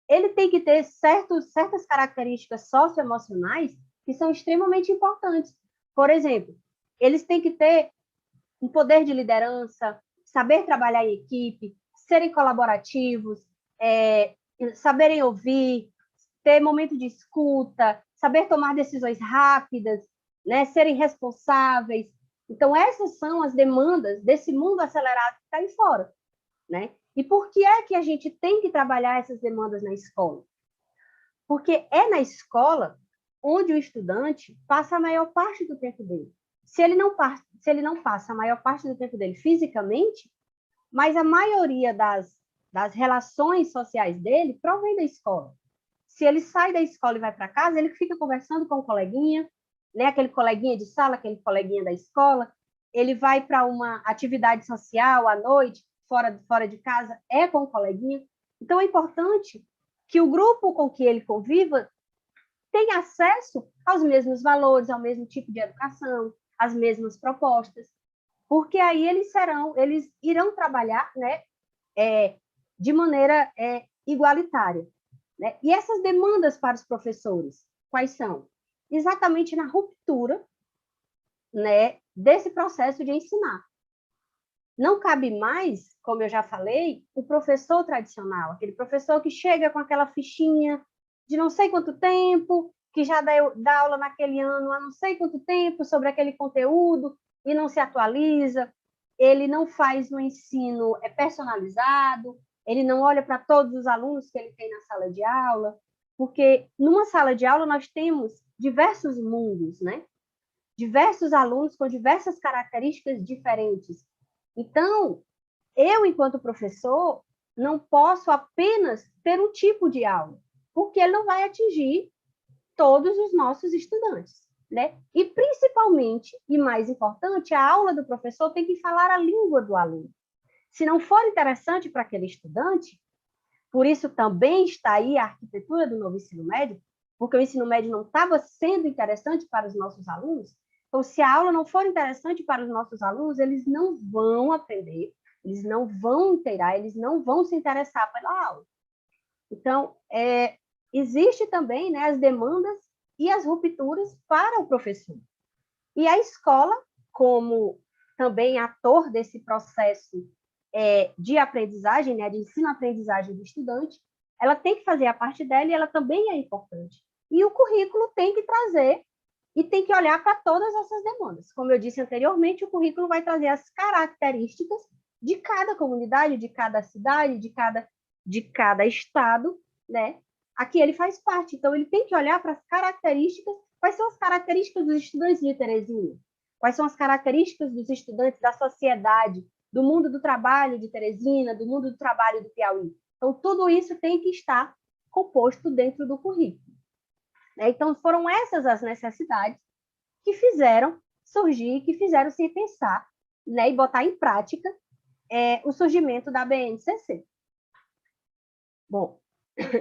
ele tem que ter certas características socioemocionais que são extremamente importantes. Por exemplo, eles têm que ter um poder de liderança, saber trabalhar em equipe, serem colaborativos, saberem ouvir, ter momento de escuta, saber tomar decisões rápidas, né, serem responsáveis. Então, essas são as demandas desse mundo acelerado que está aí fora, né? E por que é que a gente tem que trabalhar essas demandas na escola? Porque é na escola onde o estudante passa a maior parte do tempo dele. Se ele não passa a maior parte do tempo dele fisicamente, mas a maioria das relações sociais dele provém da escola. Se ele sai da escola e vai para casa, ele fica conversando com o coleguinha, né? Aquele coleguinha de sala, aquele coleguinha da escola, ele vai para uma atividade social à noite, fora de casa, com o coleguinha. Então, é importante que o grupo com que ele conviva tenha acesso aos mesmos valores, ao mesmo tipo de educação, às mesmas propostas, porque aí eles irão trabalhar, né, de maneira igualitária, né? E essas demandas para os professores, quais são? Exatamente na ruptura, né, desse processo de ensinar. Não cabe mais, como eu já falei, o professor tradicional, aquele professor que chega com aquela fichinha de não sei quanto tempo, que já dá aula naquele ano há não sei quanto tempo sobre aquele conteúdo e não se atualiza, ele não faz um ensino personalizado, ele não olha para todos os alunos que ele tem na sala de aula, porque numa sala de aula nós temos diversos mundos, né? Diversos alunos com diversas características diferentes. Então, eu, enquanto professor, não posso apenas ter um tipo de aula, porque ele não vai atingir todos os nossos estudantes, né? E, principalmente, e mais importante, a aula do professor tem que falar a língua do aluno. Se não for interessante para aquele estudante, por isso também está aí a arquitetura do novo ensino médio, porque o ensino médio não estava sendo interessante para os nossos alunos. Então, se a aula não for interessante para os nossos alunos, eles não vão aprender, eles não vão inteirar, eles não vão se interessar pela aula. Então, existe também, né, as demandas e as rupturas para o professor. E a escola, como também ator desse processo de aprendizagem, né, de ensino-aprendizagem do estudante, ela tem que fazer a parte dela e ela também é importante. E o currículo tem que trazer e tem que olhar para todas essas demandas. Como eu disse anteriormente, o currículo vai trazer as características de cada comunidade, de cada cidade, de cada estado, né, a que ele faz parte. Então, ele tem que olhar para as características. Quais são as características dos estudantes de Teresina? Quais são as características dos estudantes da sociedade, do mundo do trabalho de Teresina, do mundo do trabalho do Piauí? Então, tudo isso tem que estar composto dentro do currículo. Então, foram essas as necessidades que fizeram surgir, que fizeram se pensar, né, e botar em prática o surgimento da BNCC. Bom,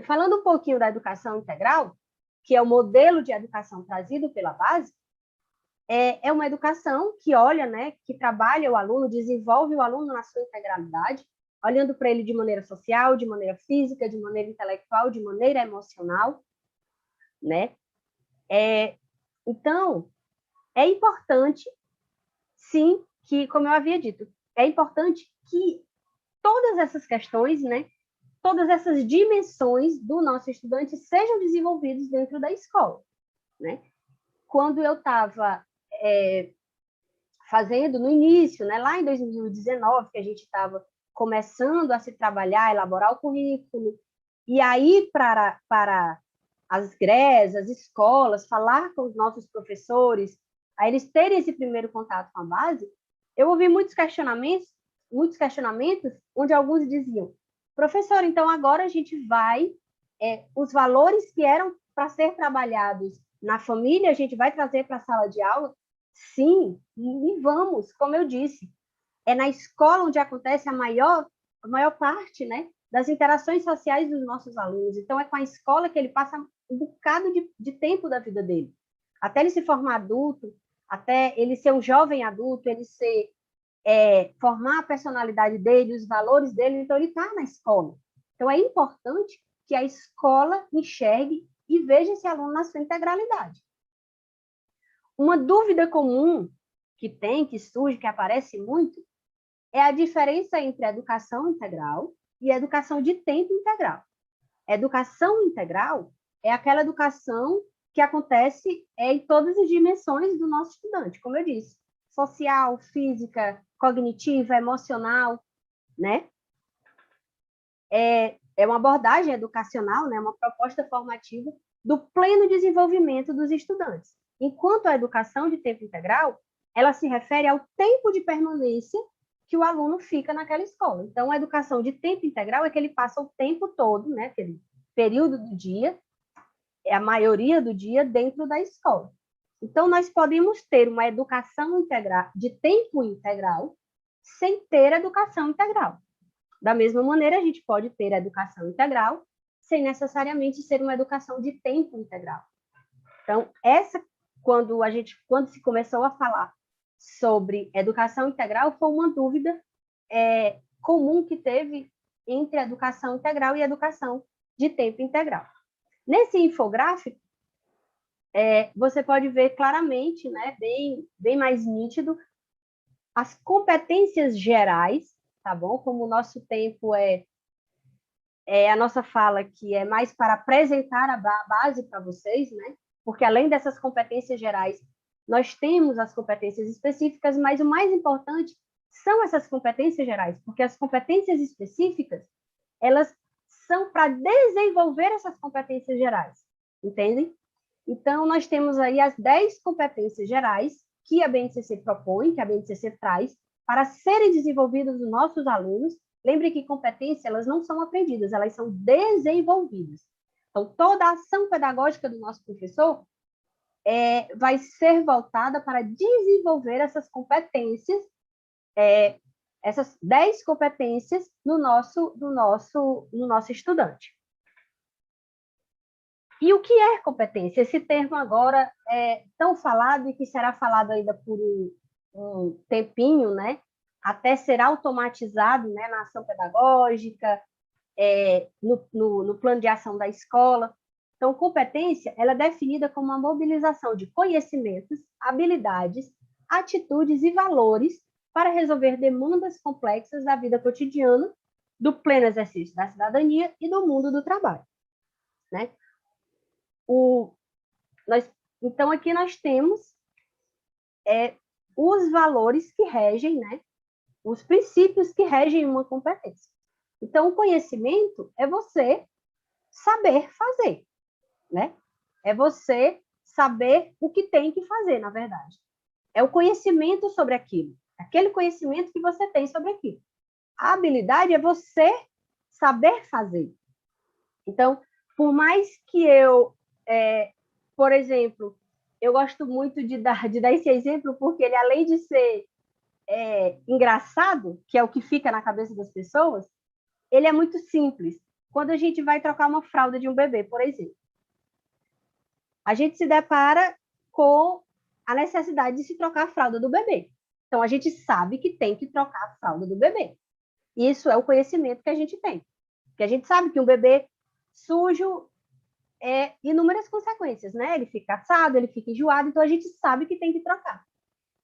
falando um pouquinho da educação integral, que é o modelo de educação trazido pela base, é uma educação que olha, né, que trabalha o aluno, desenvolve o aluno na sua integralidade, olhando para ele de maneira social, de maneira física, de maneira intelectual, de maneira emocional, né? Então, é importante, sim, que, como eu havia dito, é importante que todas essas questões, né, todas essas dimensões do nosso estudante sejam desenvolvidas dentro da escola, né? Quando eu estava fazendo no início, né, lá em 2019, que a gente estava começando a se trabalhar, elaborar o currículo, e aí para as GREs, as escolas, falar com os nossos professores, a eles terem esse primeiro contato com a base, eu ouvi muitos questionamentos onde alguns diziam: professor, então agora a gente vai, os valores que eram para ser trabalhados na família, a gente vai trazer para a sala de aula? Sim, e vamos, como eu disse, é na escola onde acontece a maior parte, né, das interações sociais dos nossos alunos. Então, é com a escola que ele passa um bocado de tempo da vida dele. Até ele se formar adulto, até ele ser um jovem adulto, ele formar a personalidade dele, os valores dele, então ele está na escola. Então, é importante que a escola enxergue e veja esse aluno na sua integralidade. Uma dúvida comum que surge, que aparece muito, é a diferença entre educação integral e educação de tempo integral. Educação integral é aquela educação que acontece em todas as dimensões do nosso estudante, como eu disse, social, física, cognitiva, emocional, né? É uma abordagem educacional, né? Uma proposta formativa do pleno desenvolvimento dos estudantes. Enquanto a educação de tempo integral, ela se refere ao tempo de permanência que o aluno fica naquela escola. Então, a educação de tempo integral é que ele passa o tempo todo, né, aquele período do dia, a maioria do dia, dentro da escola. Então, nós podemos ter uma educação integral, de tempo integral, sem ter educação integral. Da mesma maneira, a gente pode ter educação integral sem necessariamente ser uma educação de tempo integral. Então, quando se começou a falar sobre educação integral, foi uma dúvida comum que teve entre a educação integral e a educação de tempo integral. Nesse infográfico, você pode ver claramente, né, bem mais nítido, as competências gerais, tá bom? Como o nosso tempo a nossa fala que é mais para apresentar a base para vocês, né? Porque além dessas competências gerais, nós temos as competências específicas, mas o mais importante são essas competências gerais, porque as competências específicas, elas são para desenvolver essas competências gerais, entendem? Então, nós temos aí as 10 competências gerais que a BNCC propõe, que a BNCC traz, para serem desenvolvidas nos nossos alunos. Lembre que competências, elas não são aprendidas, elas são desenvolvidas. Então, toda a ação pedagógica do nosso professor vai ser voltada para desenvolver essas competências, essas 10 competências no nosso estudante. E o que é competência? Esse termo agora é tão falado e que será falado ainda por um tempinho, né? Até ser automatizado, né, na ação pedagógica, no plano de ação da escola. Então, competência ela é definida como uma mobilização de conhecimentos, habilidades, atitudes e valores para resolver demandas complexas da vida cotidiana, do pleno exercício da cidadania e do mundo do trabalho, né? Então, aqui nós temos os valores que regem, né? Os princípios que regem uma competência. Então, o conhecimento é você saber fazer, né? É você saber o que tem que fazer, na verdade. É o conhecimento sobre aquilo, aquele conhecimento que você tem sobre aquilo. A habilidade é você saber fazer. Então, por mais que por exemplo, eu gosto muito de dar esse exemplo, porque ele, além de ser engraçado, que é o que fica na cabeça das pessoas, ele é muito simples. Quando a gente vai trocar uma fralda de um bebê, por exemplo, a gente se depara com a necessidade de se trocar a fralda do bebê. Então, a gente sabe que tem que trocar a fralda do bebê. Isso é o conhecimento que a gente tem. Porque a gente sabe que um bebê sujo inúmeras consequências, né? Ele fica assado, ele fica enjoado, então a gente sabe que tem que trocar.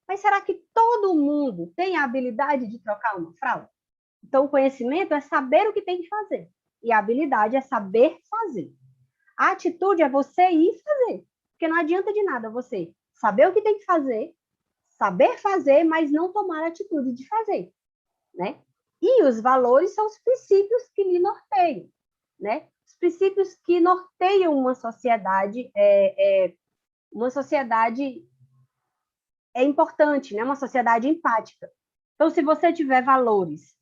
Mas será que todo mundo tem a habilidade de trocar uma fralda? Então, o conhecimento é saber o que tem que fazer. E a habilidade é saber fazer. A atitude é você ir fazer. Porque não adianta de nada você saber o que tem que fazer, saber fazer, mas não tomar a atitude de fazer, né? E os valores são os princípios que lhe norteiam, né? Os princípios que norteiam uma sociedade é importante, né? Uma sociedade empática. Então, se você tiver valores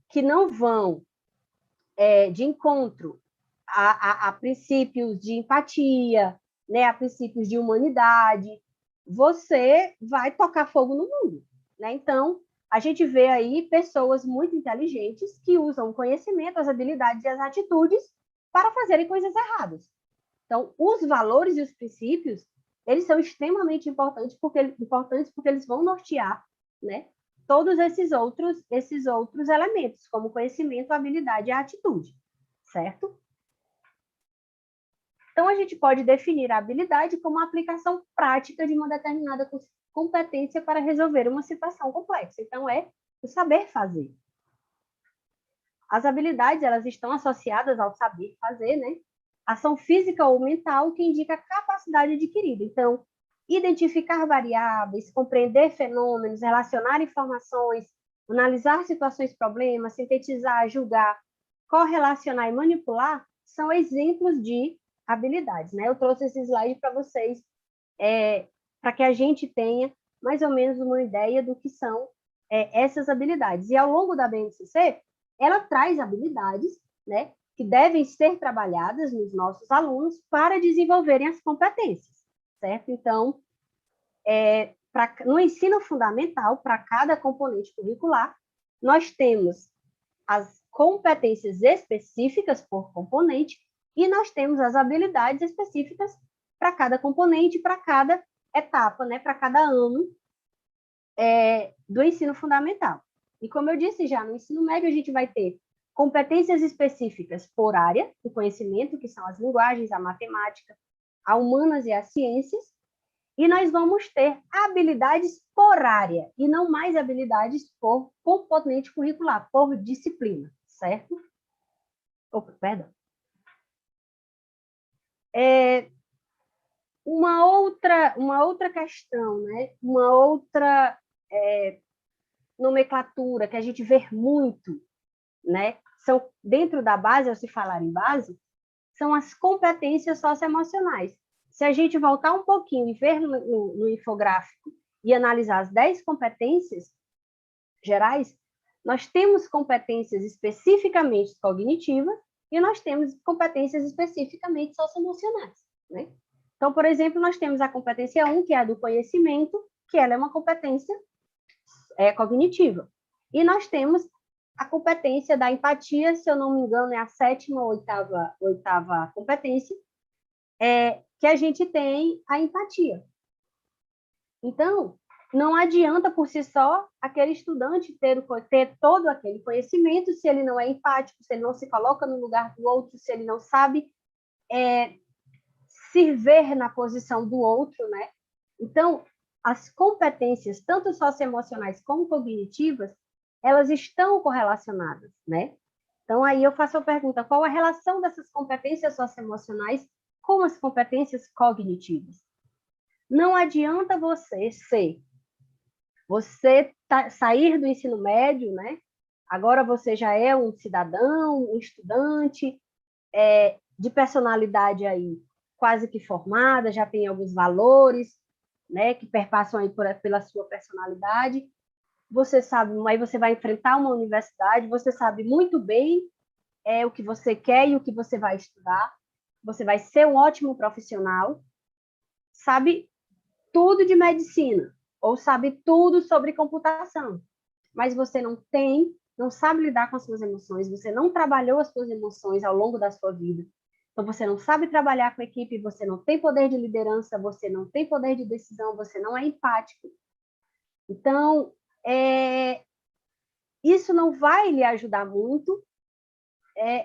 que não vão de encontro a princípios de empatia, né? A princípios de humanidade, você vai tocar fogo no mundo, né? Então, a gente vê aí pessoas muito inteligentes que usam o conhecimento, as habilidades e as atitudes para fazerem coisas erradas. Então, os valores e os princípios, eles são extremamente importantes porque eles vão nortear, né, todos esses outros elementos, como conhecimento, habilidade e atitude, certo? Então, a gente pode definir a habilidade como a aplicação prática de uma determinada competência para resolver uma situação complexa. Então, é o saber fazer. As habilidades, elas estão associadas ao saber fazer, né? Ação física ou mental que indica capacidade adquirida. Então, identificar variáveis, compreender fenômenos, relacionar informações, analisar situações, problemas, sintetizar, julgar, correlacionar e manipular são exemplos de habilidades, né? Eu trouxe esse slide para vocês, para que a gente tenha mais ou menos uma ideia do que são essas habilidades. E ao longo da BNCC, ela traz habilidades, né, que devem ser trabalhadas nos nossos alunos para desenvolverem as competências, certo? Então, no ensino fundamental, para cada componente curricular, nós temos as competências específicas por componente e nós temos as habilidades específicas para cada componente, para cada etapa, né, para cada ano do ensino fundamental. E como eu disse já, no ensino médio a gente vai ter competências específicas por área do conhecimento, que são as linguagens, a matemática, a humanas e as ciências, e nós vamos ter habilidades por área, e não mais habilidades por componente curricular, por disciplina, certo? Opa, perdão. Uma outra questão, né? Uma outra nomenclatura que a gente vê muito, né? São, dentro da base, ao se falar em base, são as competências socioemocionais. Se a gente voltar um pouquinho e ver no infográfico e analisar as 10 competências gerais, nós temos competências especificamente cognitivas e nós temos competências especificamente socioemocionais, né? Então, por exemplo, nós temos a competência 1, que é a do conhecimento, que ela é uma competência cognitiva. E nós temos a competência da empatia, se eu não me engano, é a 7ª ou 8ª competência, que a gente tem a empatia. Então, não adianta por si só aquele estudante ter todo aquele conhecimento se ele não é empático, se ele não se coloca no lugar do outro, se ele não sabe se ver na posição do outro, né? Então, as competências, tanto socioemocionais como cognitivas, elas estão correlacionadas, né? Então, aí eu faço a pergunta, qual a relação dessas competências socioemocionais com as competências cognitivas? Não adianta você sair do ensino médio, né? Agora você já é um cidadão, um estudante, de personalidade aí quase que formada, já tem alguns valores, né, que perpassam aí pela sua personalidade. Você sabe, aí você vai enfrentar uma universidade, você sabe muito bem o que você quer e o que você vai estudar, você vai ser um ótimo profissional, sabe tudo de medicina, ou sabe tudo sobre computação, mas você não sabe lidar com as suas emoções, você não trabalhou as suas emoções ao longo da sua vida. Então, você não sabe trabalhar com equipe, você não tem poder de liderança, você não tem poder de decisão, você não é empático. Então, isso não vai lhe ajudar muito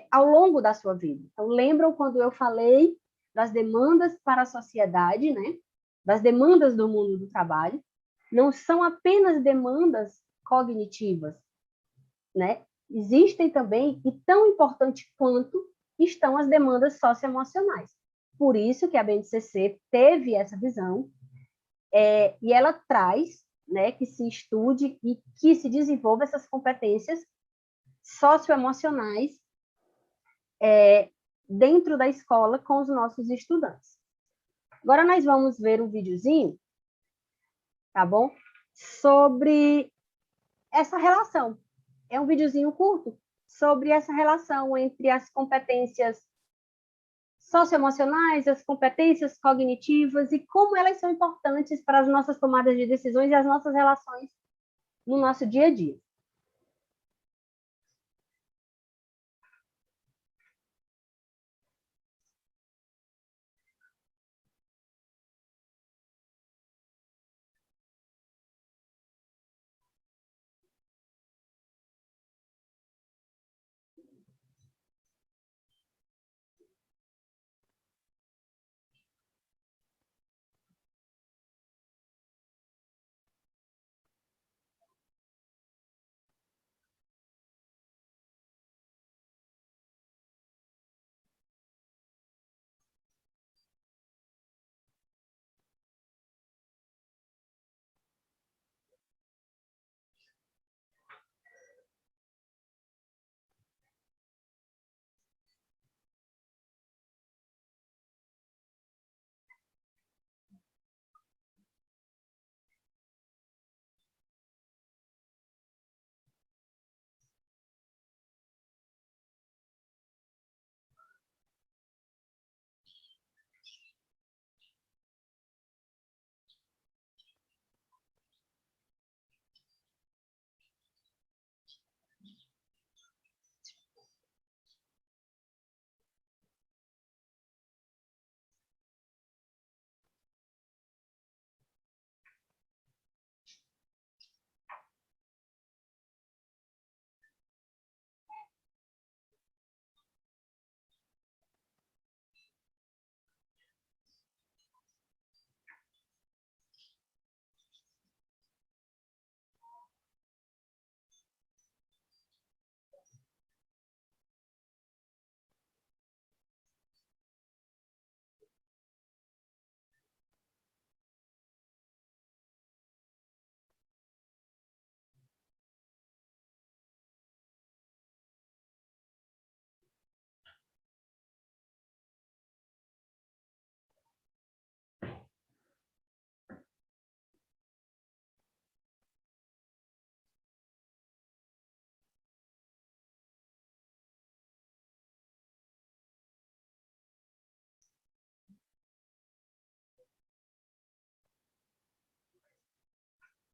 ao longo da sua vida. Então, lembram quando eu falei das demandas para a sociedade, né? Das demandas do mundo do trabalho? Não são apenas demandas cognitivas, né? existem também, e tão importante quanto, estão as demandas socioemocionais. Por isso que a BNCC teve essa visão, e ela traz, né, que se estude e que se desenvolva essas competências socioemocionais dentro da escola com os nossos estudantes. Agora nós vamos ver um videozinho, tá bom? Sobre essa relação. É um videozinho curto sobre essa relação entre as competências socioemocionais, as competências cognitivas e como elas são importantes para as nossas tomadas de decisões e as nossas relações no nosso dia a dia.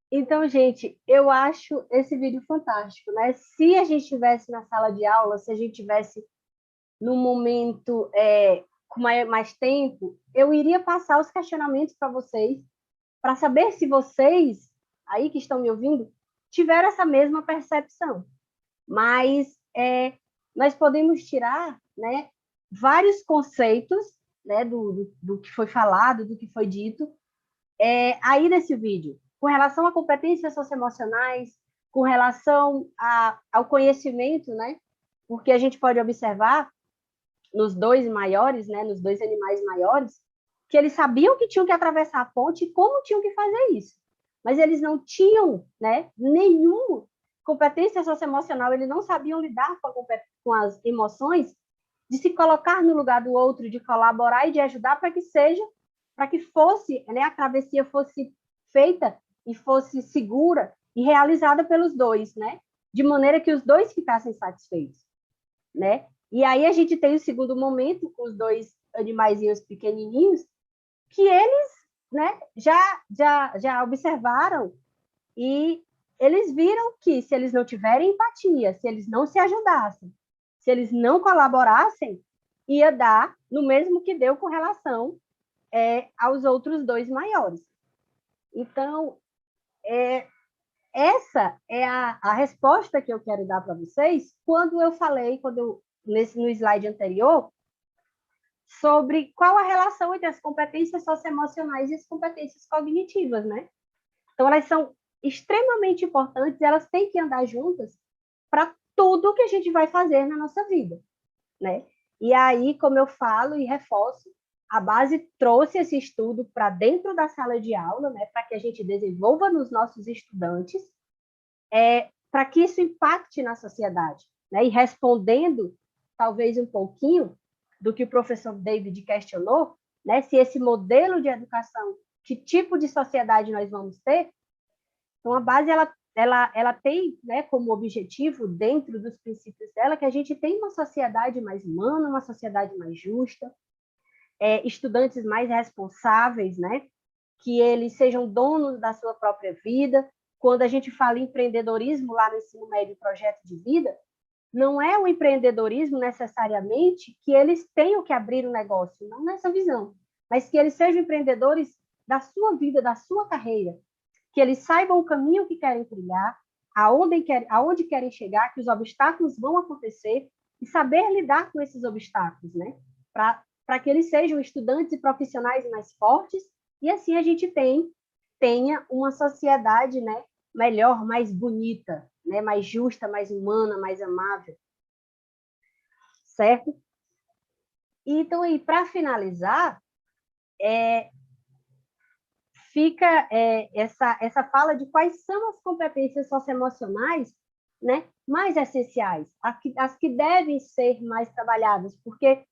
Então, gente, eu acho esse vídeo fantástico, né? Se a gente estivesse na sala de aula, se a gente tivesse num momento com mais tempo, eu iria passar os questionamentos para vocês, para saber se vocês, aí que estão me ouvindo, tiveram essa mesma percepção. Mas nós podemos tirar, né, vários conceitos, né, do que foi falado, do que foi dito, aí nesse vídeo, com relação a competências socioemocionais, com relação ao conhecimento, né? Porque a gente pode observar nos dois maiores, né, nos dois animais maiores, que eles sabiam que tinham que atravessar a ponte e como tinham que fazer isso. Mas eles não tinham, né, nenhuma competência socioemocional, eles não sabiam lidar com as emoções, de se colocar no lugar do outro, de colaborar e de ajudar para que fosse, né, a travessia fosse feita e fosse segura e realizada pelos dois, né? De maneira que os dois ficassem satisfeitos, né? E aí a gente tem o segundo momento com os dois animaizinhos pequenininhos que eles, né, já observaram e eles viram que se eles não tiverem empatia, se eles não se ajudassem, se eles não colaborassem, ia dar no mesmo que deu com relação aos outros dois maiores. Então, essa é a resposta que eu quero dar para vocês quando eu falei, no slide anterior, sobre qual a relação entre as competências socioemocionais e as competências cognitivas, né? Então, elas são extremamente importantes, elas têm que andar juntas para tudo que a gente vai fazer na nossa vida, né? E aí, como eu falo e reforço, a base trouxe esse estudo para dentro da sala de aula, né, para que a gente desenvolva nos nossos estudantes, para que isso impacte na sociedade, né? E respondendo, talvez um pouquinho do que o professor David questionou, né, se esse modelo de educação, que tipo de sociedade nós vamos ter. Então, a base, ela tem, né, como objetivo, dentro dos princípios dela, que a gente tem uma sociedade mais humana, uma sociedade mais justa, estudantes mais responsáveis, né, que eles sejam donos da sua própria vida. Quando a gente fala em empreendedorismo lá no ensino médio, projeto de vida, não é o empreendedorismo necessariamente que eles tenham que abrir um negócio, não nessa visão, mas que eles sejam empreendedores da sua vida, da sua carreira, que eles saibam o caminho que querem trilhar, aonde querem chegar, que os obstáculos vão acontecer, e saber lidar com esses obstáculos, né? Para que eles sejam estudantes e profissionais mais fortes, e assim a gente tenha uma sociedade, né, melhor, mais bonita, né, mais justa, mais humana, mais amável. Certo? Então, aí, para finalizar, fica essa fala de quais são as competências socioemocionais, né, mais essenciais, as que devem ser mais trabalhadas, porque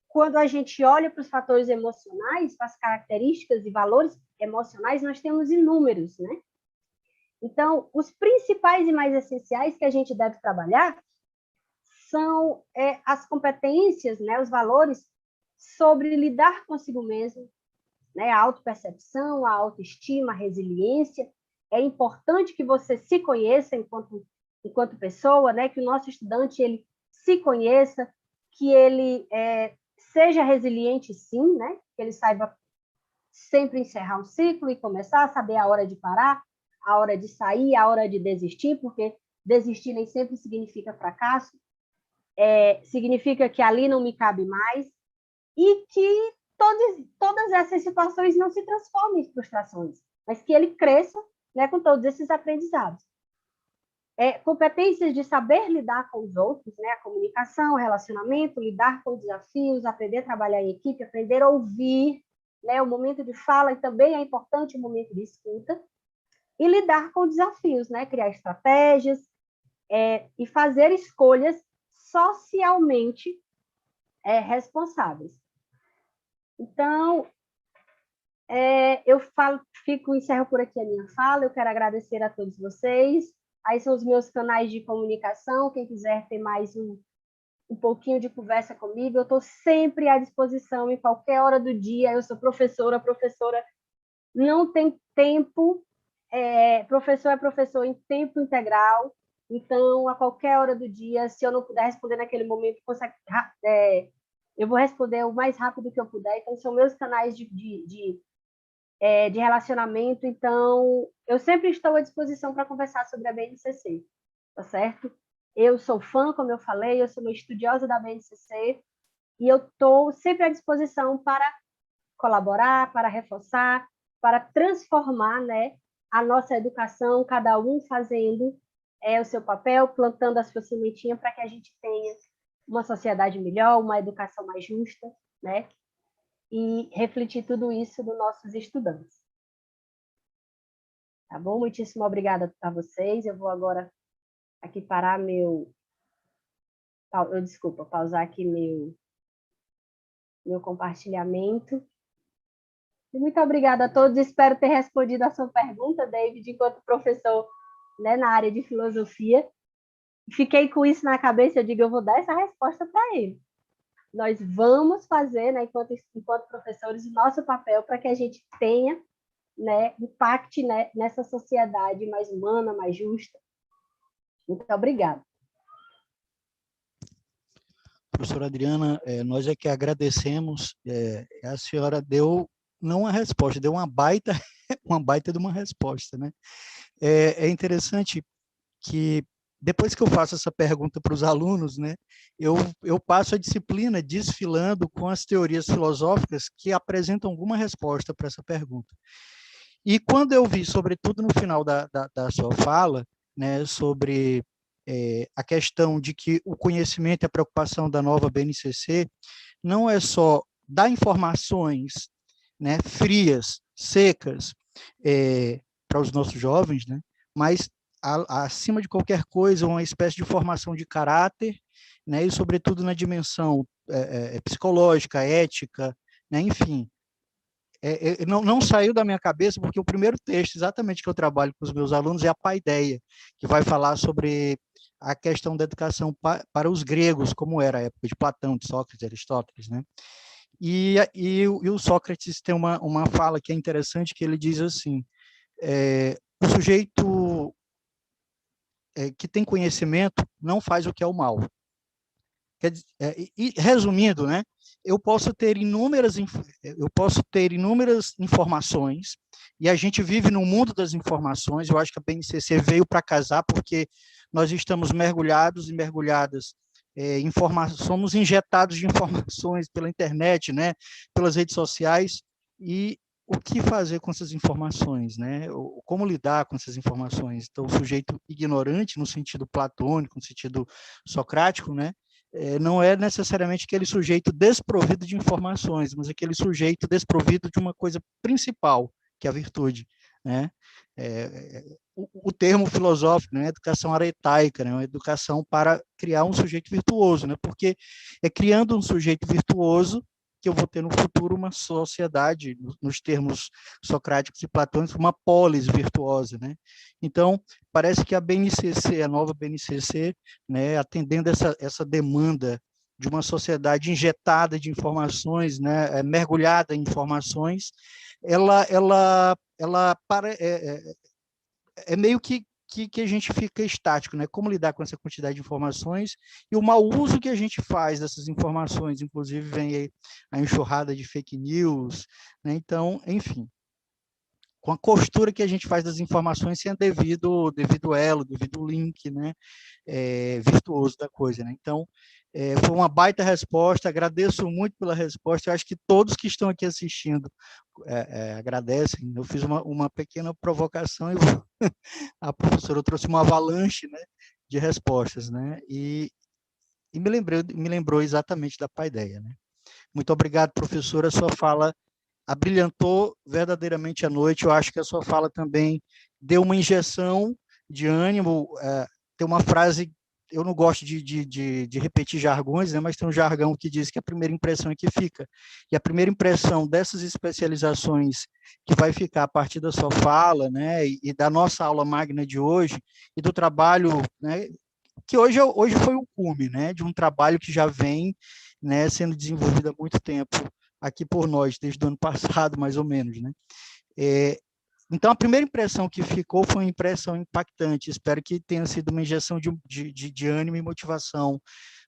quando a gente olha para os fatores emocionais, para as características e valores emocionais, nós temos inúmeros, né? Então, os principais e mais essenciais que a gente deve trabalhar são as competências, né, os valores sobre lidar consigo mesmo, né, a autopercepção, a autoestima, a resiliência. É importante que você se conheça enquanto pessoa, né, que o nosso estudante ele se conheça, que ele seja resiliente, sim, né, que ele saiba sempre encerrar um ciclo e começar, saber a hora de parar, a hora de sair, a hora de desistir, porque desistir nem sempre significa fracasso, significa que ali não me cabe mais, e que todas essas situações não se transformem em frustrações, mas que ele cresça, né, com todos esses aprendizados. Competências de saber lidar com os outros, né, a comunicação, o relacionamento, lidar com desafios, aprender a trabalhar em equipe, aprender a ouvir, né, o momento de fala, e também é importante o momento de escuta, e lidar com desafios, né, criar estratégias e fazer escolhas socialmente responsáveis. Então, encerro por aqui a minha fala. Eu quero agradecer a todos vocês. Aí são os meus canais de comunicação. Quem quiser ter mais um pouquinho de conversa comigo, eu estou sempre à disposição, em qualquer hora do dia. Eu sou professora não tem tempo, professor é professor em tempo integral, então, a qualquer hora do dia, se eu não puder responder naquele momento, eu vou responder o mais rápido que eu puder. Então, são meus canais de relacionamento. Então, eu sempre estou à disposição para conversar sobre a BNCC, tá certo? Eu sou fã, como eu falei, eu sou uma estudiosa da BNCC, e eu estou sempre à disposição para colaborar, para reforçar, para transformar, né, a nossa educação, cada um fazendo o seu papel, plantando a sua sementinha para que a gente tenha uma sociedade melhor, uma educação mais justa, né? E refletir tudo isso nos nossos estudantes. Tá bom? Muitíssimo obrigada a vocês. Eu vou agora aqui parar pausar aqui meu compartilhamento. E muito obrigada a todos. Espero ter respondido a sua pergunta, David, enquanto professor, né, na área de filosofia. Fiquei com isso na cabeça, eu vou dar essa resposta para ele. Nós vamos fazer, né, enquanto professores, o nosso papel para que a gente tenha, né, impacte, né, nessa sociedade mais humana, mais justa. Muito obrigada. Professora Adriana, nós é que agradecemos. A senhora deu, não uma resposta, deu uma baita de uma resposta, né? É interessante que, depois que eu faço essa pergunta para os alunos, né, eu passo a disciplina desfilando com as teorias filosóficas que apresentam alguma resposta para essa pergunta. E quando eu vi, sobretudo no final da sua fala, né, sobre a questão de que o conhecimento e a preocupação da nova BNCC não é só dar informações, né, frias, secas, para os nossos jovens, né, mas, acima de qualquer coisa, uma espécie de formação de caráter, né, e, sobretudo, na dimensão psicológica, ética, né, enfim. Não saiu da minha cabeça, porque o primeiro texto, exatamente, que eu trabalho com os meus alunos é a Paideia, que vai falar sobre a questão da educação para os gregos, como era a época de Platão, de Sócrates, de Aristóteles, né? E o Sócrates tem uma fala que é interessante, que ele diz assim, o sujeito que tem conhecimento não faz o que é o mal. Resumindo, né, eu posso ter inúmeras informações, e a gente vive no mundo das informações. Eu acho que a BNCC veio para casar, porque nós estamos mergulhados e mergulhadas, somos injetados de informações pela internet, né, pelas redes sociais, e o que fazer com essas informações, né? Como lidar com essas informações? Então, o sujeito ignorante, no sentido platônico, no sentido socrático, né, não é necessariamente aquele sujeito desprovido de informações, mas aquele sujeito desprovido de uma coisa principal, que é a virtude, né? O termo filosófico, né, educação aretaica, né, uma educação para criar um sujeito virtuoso, né, porque é criando um sujeito virtuoso que eu vou ter no futuro uma sociedade, nos termos socráticos e platônicos, uma polis virtuosa, né? Então, parece que a BNCC, a nova BNCC, né, atendendo essa demanda de uma sociedade injetada de informações, né, mergulhada em informações, ela é meio que a gente fica estático, né? Como lidar com essa quantidade de informações e o mau uso que a gente faz dessas informações, inclusive vem aí a enxurrada de fake news, né? Então, enfim, com a costura que a gente faz das informações sem devido elo, devido link, né, virtuoso da coisa, né? Então, foi uma baita resposta, agradeço muito pela resposta, eu acho que todos que estão aqui assistindo agradecem. Eu fiz uma pequena provocação e a professora trouxe uma avalanche, né, de respostas, né, e me lembrou exatamente da Paideia, né? Muito obrigado, professora, a sua fala abrilhantou verdadeiramente a noite. Eu acho que a sua fala também deu uma injeção de ânimo. Tem uma frase, eu não gosto de repetir jargões, né, mas tem um jargão que diz que a primeira impressão é que fica. E a primeira impressão dessas especializações que vai ficar a partir da sua fala, né, e da nossa aula magna de hoje, e do trabalho, né, que hoje foi o cume, né, de um trabalho que já vem, né, sendo desenvolvido há muito tempo aqui por nós, desde o ano passado, mais ou menos, né? Então, a primeira impressão que ficou foi uma impressão impactante. Espero que tenha sido uma injeção de ânimo e motivação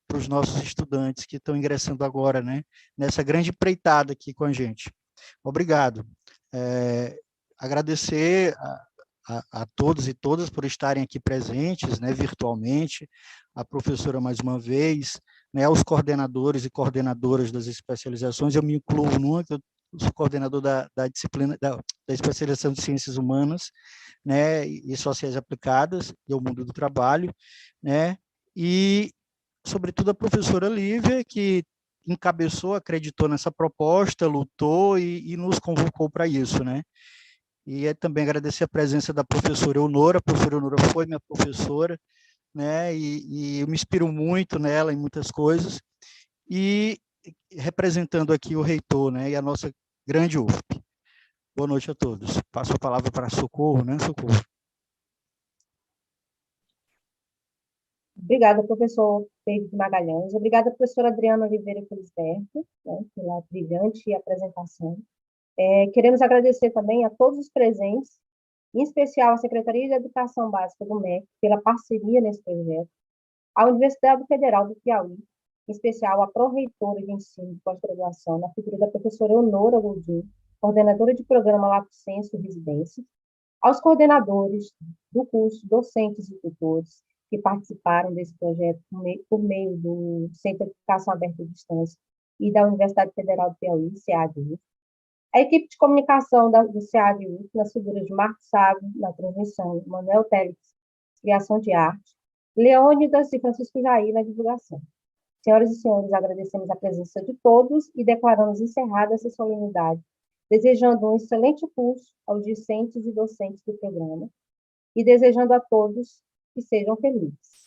para os nossos estudantes que estão ingressando agora, né, nessa grande empreitada aqui com a gente. Obrigado. Agradecer a todos e todas por estarem aqui presentes, né, virtualmente, a professora mais uma vez, né, aos coordenadores e coordenadoras das especializações. Eu me incluo numa, que eu sou coordenador da disciplina da especialização de Ciências Humanas, né, e Sociais Aplicadas, e ao Mundo do Trabalho, né, e, sobretudo, a professora Lívia, que encabeçou, acreditou nessa proposta, lutou e nos convocou para isso, né. E também agradecer a presença da professora Eunora. A professora Eunora foi minha professora, né, e eu me inspiro muito nela em muitas coisas, e representando aqui o reitor, né, e a nossa grande UFP. Boa noite a todos. Passo a palavra para Socorro, né, Socorro? Obrigada, professor David Magalhães. Obrigada, professora Adriana Oliveira Felisberto, né, pela brilhante apresentação. Queremos agradecer também a todos os presentes, em especial à Secretaria de Educação Básica do MEC, pela parceria nesse projeto, à Universidade Federal do Piauí, em especial à pró-reitora de ensino de pós-graduação, na figura da professora Eunora Godin, coordenadora de programa Lato Sensu Residência, aos coordenadores do curso, docentes e tutores que participaram desse projeto por meio do Centro de Educação Aberta à Distância e da Universidade Federal do Piauí, CEAD. A equipe de comunicação do CEAD, nas figuras de Marcos Sávio, na transmissão, Manuel Teles, criação de arte, Leônidas e Francisco Jair na divulgação. Senhoras e senhores, agradecemos a presença de todos e declaramos encerrada essa solenidade, desejando um excelente curso aos discentes e docentes do programa e desejando a todos que sejam felizes.